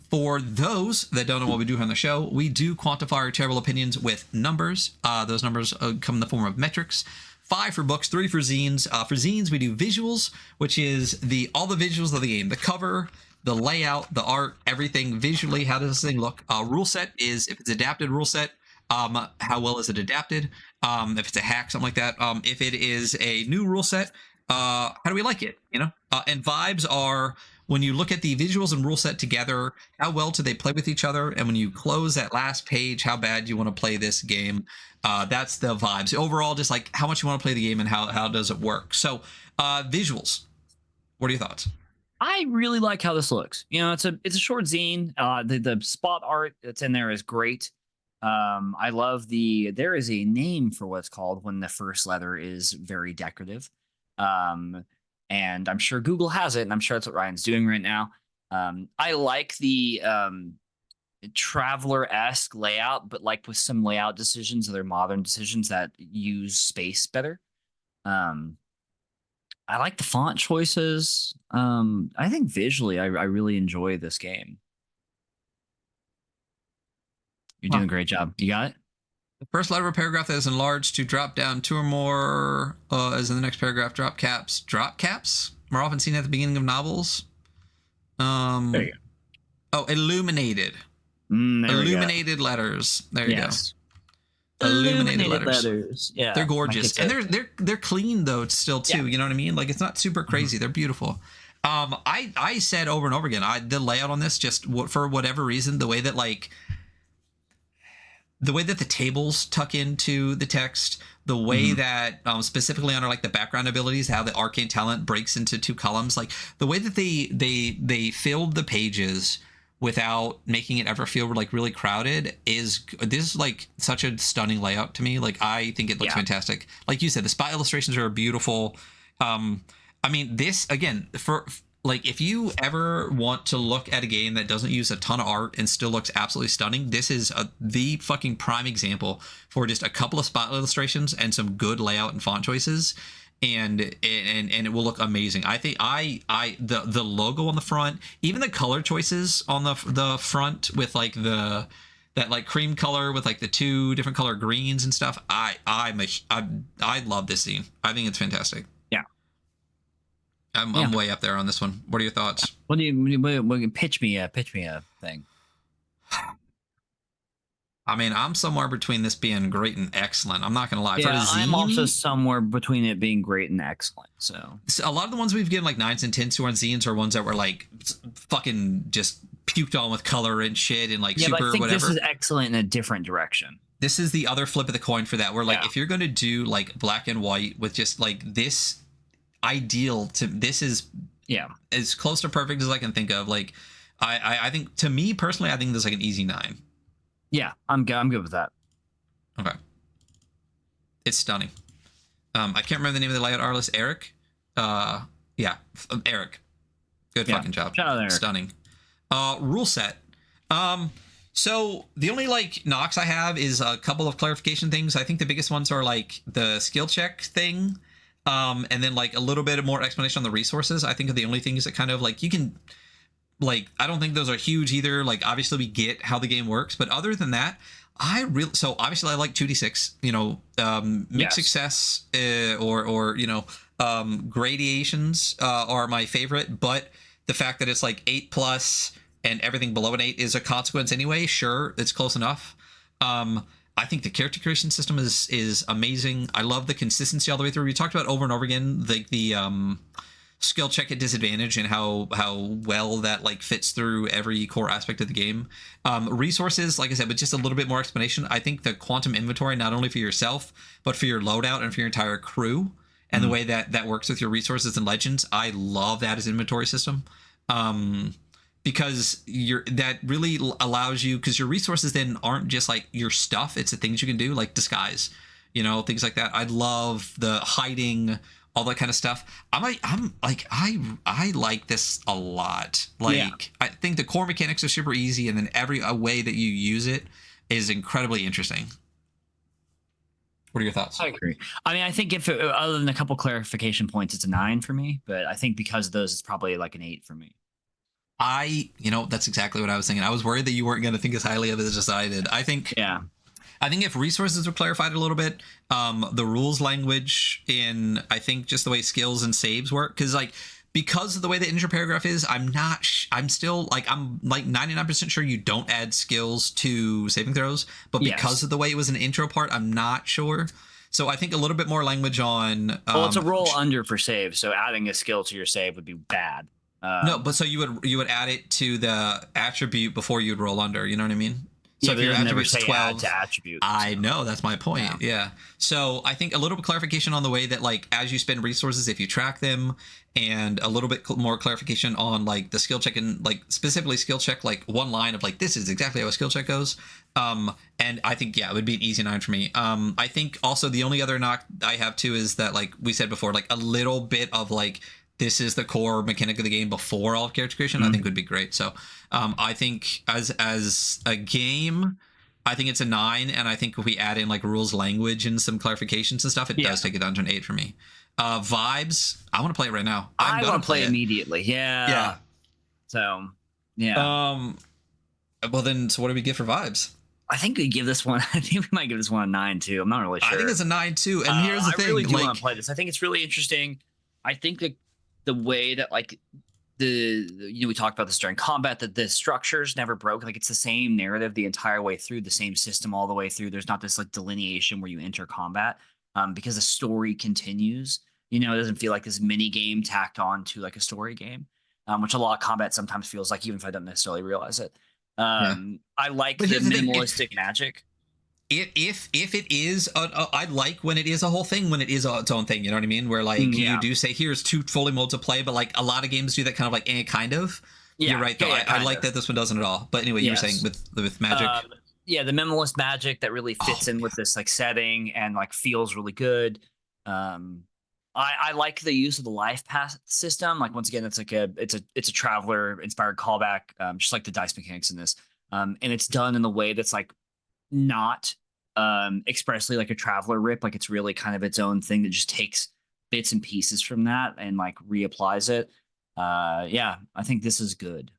for those that don't know what we do here on the show, we do quantify our terrible opinions with numbers. Those numbers come in the form of metrics. 5 for books, 3 for zines. For zines, we do visuals, which is all the visuals of the game. The cover, the layout, the art, everything visually. How does this thing look? Rule set is, if it's adapted rule set, how well is it adapted? If it's a hack, something like that. If it is a new rule set, how do we like it? And vibes are, when you look at the visuals and rule set together, how well do they play with each other? And when you close that last page, how bad do you want to play this game? That's the vibes. Overall, just like how much you want to play the game and how does it work. So visuals, what are your thoughts? I really like how this looks. It's a short zine. The spot art that's in there is great. I love there is a name for what's called when the first letter is very decorative. And I'm sure Google has it, and I'm sure that's what Ryan's doing right now. I like the traveler-esque layout, but like with some layout decisions, other modern decisions that use space better. I like the font choices. I think visually, I really enjoy this game. You're doing a great job. You got it? The first letter of a paragraph that is enlarged to drop down 2 or more, as in the next paragraph. Drop caps. Drop caps? More often seen at the beginning of novels. There you go. Oh, illuminated. Illuminated letters. There you go. Illuminated letters. Yeah, they're gorgeous, and they're clean though still too. Yeah. You know what I mean? Like, it's not super crazy. They're beautiful. I said over and over again, the layout on this, just for whatever reason, the way that the tables tuck into the text, the way that specifically under like the background abilities, how the arcane talent breaks into 2 columns, like the way that they filled the pages without making it ever feel like really crowded this is like such a stunning layout to me. Like, I think it looks fantastic. Like you said, the spot illustrations are beautiful. I mean, this again for like if you ever want to look at a game that doesn't use a ton of art and still looks absolutely stunning, this is the fucking prime example for just a couple of spot illustrations and some good layout and font choices. And it will look amazing. I think the logo on the front, even the color choices on the front with like that like cream color with like the two different color greens and stuff. I love this scene. I think it's fantastic. Yeah. I'm way up there on this one. What are your thoughts? What do you pitch me a thing? I mean, I'm somewhere between this being great and excellent. I'm not gonna lie. Yeah, For a zine, I'm also somewhere between it being great and excellent. So a lot of the ones we've given like 9s and 10s to on zines are ones that were like fucking just puked on with color and shit and like super but I think whatever. this is excellent in a different direction. This is the other flip of the coin for that. Where like if you're gonna do like black and white with just like this this is as close to perfect as I can think of. Like I think to me personally, I think this is like an easy 9. Yeah, I'm good with that. Okay. It's stunning. I can't remember the name of the layout artist. Eric. Eric. Good fucking job. Shout out Eric. Stunning. Rule set. So the only like knocks I have is a couple of clarification things. I think the biggest ones are like the skill check thing, and then like a little bit more explanation on the resources. I think are the only things that kind of like you can. Like, I don't think those are huge either. Like, obviously we get how the game works, but other than that, so obviously I like 2d6, mixed success, or gradations, are my favorite, but the fact that it's like 8+ and everything below an 8 is a consequence anyway. Sure. It's close enough. I think the character creation system is amazing. I love the consistency all the way through. We talked about over and over again, the skill check at disadvantage and how well that like fits through every core aspect of the game. Resources, like I said, but just a little bit more explanation. I think the quantum inventory, not only for yourself, but for your loadout and for your entire crew, and the way that works with your resources and legends, I love that as an inventory system. Because that really allows you, because your resources then aren't just like your stuff, it's the things you can do, like disguise, things like that. I love the hiding, all that kind of stuff. I like this a lot. Like, I think the core mechanics are super easy, and then every way that you use it is incredibly interesting. What are your thoughts? I agree. I mean, I think if other than a couple clarification points, it's a 9 for me, but I think because of those, it's probably like an 8 for me. That's exactly what I was thinking. I was worried that you weren't going to think as highly of it as I did. I think if resources were clarified a little bit, the rules language in, I think just the way skills and saves work, because of the way the intro paragraph is, I'm still like 99% sure you don't add skills to saving throws, but because of the way it was an intro part, I'm not sure. So I think a little bit more language on. Well, it's a roll under for save, so adding a skill to your save would be bad. No, but so you would add it to the attribute before you'd roll under. You know what I mean? So if your attribute's 12 to attribute. I know, that's my point. Yeah. So I think a little bit clarification on the way that like as you spend resources, if you track them, and a little bit more clarification on like the skill check, and like specifically skill check, like one line of like this is exactly how a skill check goes. And I think it would be an easy 9 for me. I think also the only other knock I have too is that, like we said before, like a little bit of like this is the core mechanic of the game before all of character creation, I think would be great. So I think as a game, I think it's a 9, and I think if we add in like rules language and some clarifications and stuff, it does take it down to an 8 for me. Vibes, I want to play it right now. I want to play immediately. Yeah. So well then, so what do we get for vibes? I think we might give this one a 9 too. I'm not really sure. I think it's a 9 too. And here's the thing. I really do want to play this. I think it's really interesting. I think that the way that like we talked about this during combat, that the structures never broke. Like it's the same narrative the entire way through, the same system all the way through. There's not this like delineation where you enter combat, because the story continues. It doesn't feel like this mini game tacked on to like a story game, which a lot of combat sometimes feels like, even if I don't necessarily realize it. I like the minimalistic magic. If it is, I like when it is a whole thing, when it is its own thing. You know what I mean? Where like you do say, here's 2 fully modes of play, but like a lot of games do that kind of like kind of. You're right though. I like that this one doesn't at all. But anyway, you were saying with magic. The minimalist magic that really fits in with this like setting and like feels really good. I like the use of the life path system. Like once again, it's like a traveler inspired callback, just like the dice mechanics in this. And it's done in the way that's like not expressly like a traveler rip. Like it's really kind of its own thing that just takes bits and pieces from that and like reapplies it. Yeah, I think this is good.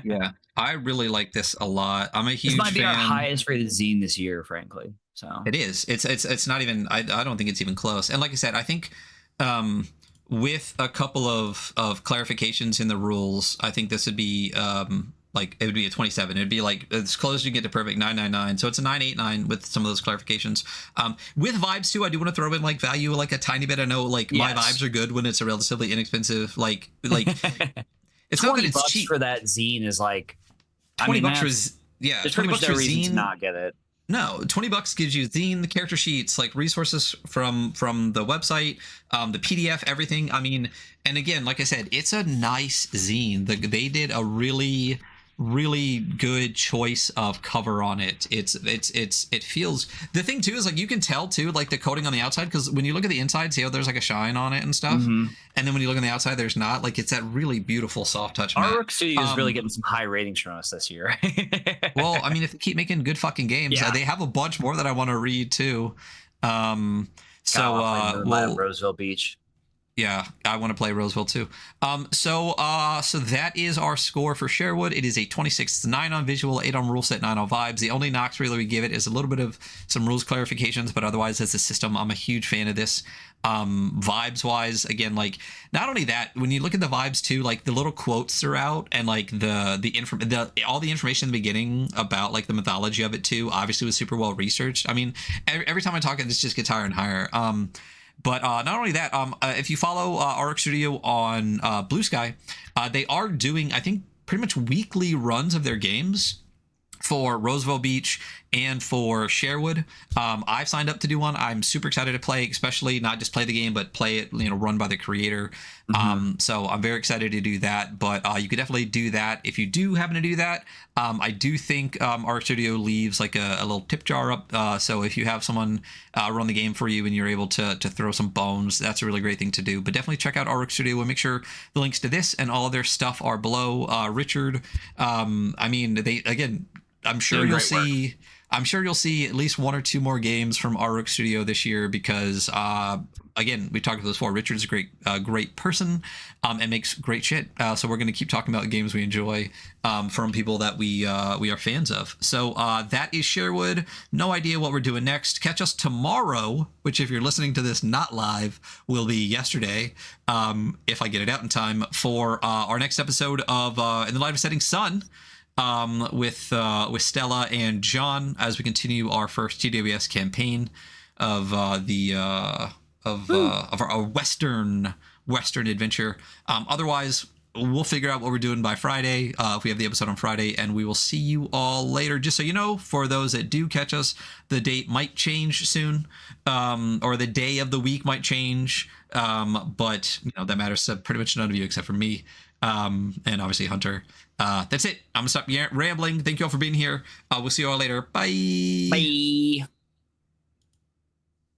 Yeah, I really like this a lot. I'm a This huge might be our fan. highest rated zine this year, frankly. So It is. It's not even. I don't think it's even close. And like I said, I think with a couple of clarifications in the rules, I think this would be like it would be a 27. It'd be like as close as you get to perfect 999. So it's a 989 with some of those clarifications. With vibes too, I do want to throw in like value like a tiny bit. I know like my vibes are good when it's a relatively inexpensive like it's not that it's $20 cheap. for that zine is like 20 bucks for yeah, there's 20 pretty much bucks no for reason to zine. not get it. No, 20 bucks gives you zine, the character sheets, like resources from the website, the PDF, everything. I mean, and again, like I said, it's a nice zine. They did a really good choice of cover on it. It feels, the thing too is like you can tell too like the coating on the outside, because when you look at the inside, see how there's like a shine on it and stuff, and then when you look on the outside there's not, like it's that really beautiful soft touch matte. Rook Studio is really getting some high ratings from us this year. Well, I mean, if they keep making good fucking games, they have a bunch more that I want to read too. Well, Roseville Beach. Yeah, I want to play Roseville too. So that is our score for Sherwood. It is a 26. 9 on visual, 8 on rule set, 9 on vibes. The only knocks really we give it is a little bit of some rules clarifications, but otherwise as a system, I'm a huge fan of this. Vibes wise, again, like not only that, when you look at the vibes too, like the little quotes throughout and like all the information in the beginning about like the mythology of it too, obviously was super well researched. I mean, every time I talk, it just gets higher and higher. But not only that, if you follow Rook Studio on Blue Sky, they are doing, I think, pretty much weekly runs of their games for Roseville Beach and for Sherwood. I've signed up to do one. I'm super excited to play, especially not just play the game, but play it, run by the creator. So I'm very excited to do that. But you could definitely do that if you do happen to do that. I do think Rook Studio leaves like a little tip jar up. So if you have someone run the game for you and you're able to throw some bones, that's a really great thing to do. But definitely check out Rook Studio and make sure the links to this and all of their stuff are below. Richard, I mean, they, again, I'm sure you'll see at least 1 or 2 more games from Rook Studio this year because, again, we talked about this before. Richard's a great person and makes great shit. So we're going to keep talking about games we enjoy from people that we are fans of. So that is Sherwood. No idea what we're doing next. Catch us tomorrow, which if you're listening to this not live, will be yesterday, if I get it out in time, for our next episode of In the Light of Setting Sun. With Stella and John as we continue our first TWS campaign of our western adventure. Otherwise, we'll figure out what we're doing by Friday if we have the episode on Friday, and we will see you all later. Just so you know, for those that do catch us, the date might change soon, or the day of the week might change, but that matters to pretty much none of you except for me. And obviously Hunter. That's it. I'm gonna stop rambling. Thank you all for being here. We'll see you all later. Bye. Bye.